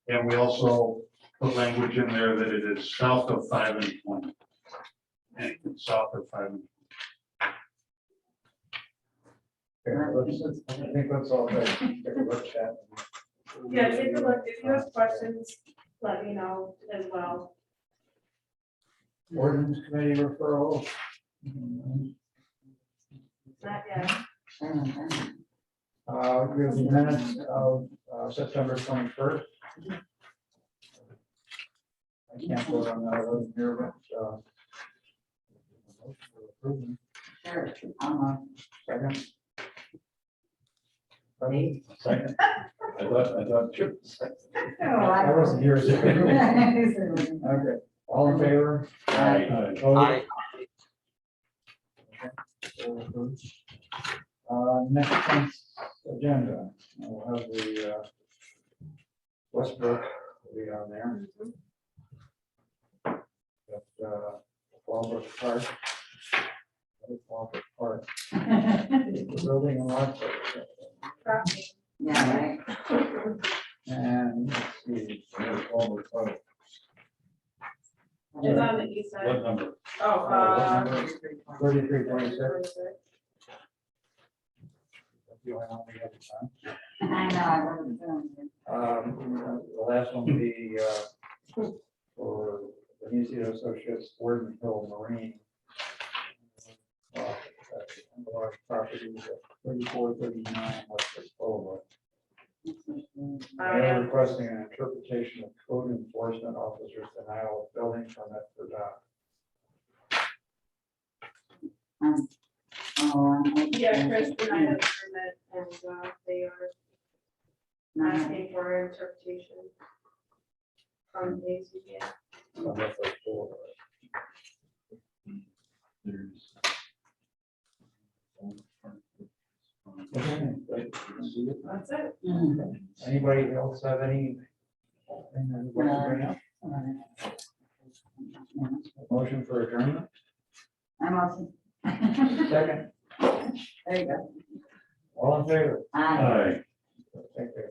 And we also put language in there that it is south of 5 and 20. And south of 5 and I think that's all right. Take a look at. yeah, take a look. If you have questions, let me know as well. Ordinance committee referral. Not yet. We have the minutes of September 21st. I can't vote on that, I wasn't here, but. Sure. Second. Second. I thought Chip. I wasn't here. so- Okay, all in favor? Opposed? Next month's agenda, we'll have the Westbrook will be on there. Got, Walbrook Park. Walbrook Park, the building and lot. Yeah, right. And let's see, there's Walbrook Park. It's on the east side. What number? Oh, 3326. 36. You and I have time. I know, I wasn't doing it. The last one will be for the Museum Associates, Warden Hill Marine. Large properties at 3439 Westbrook Boulevard. They're requesting an interpretation of code enforcement officer's denial of building permit for dock. Yeah, Chris denied the permit and they are asking for interpretation from the ACPA. on Westbrook Boulevard. Okay, great. See it. That's it. Anybody else have any? anything they'd like to bring up? Motion for adjournment? I'm also. Second. There you go. All in favor? Aye. All right. Take care.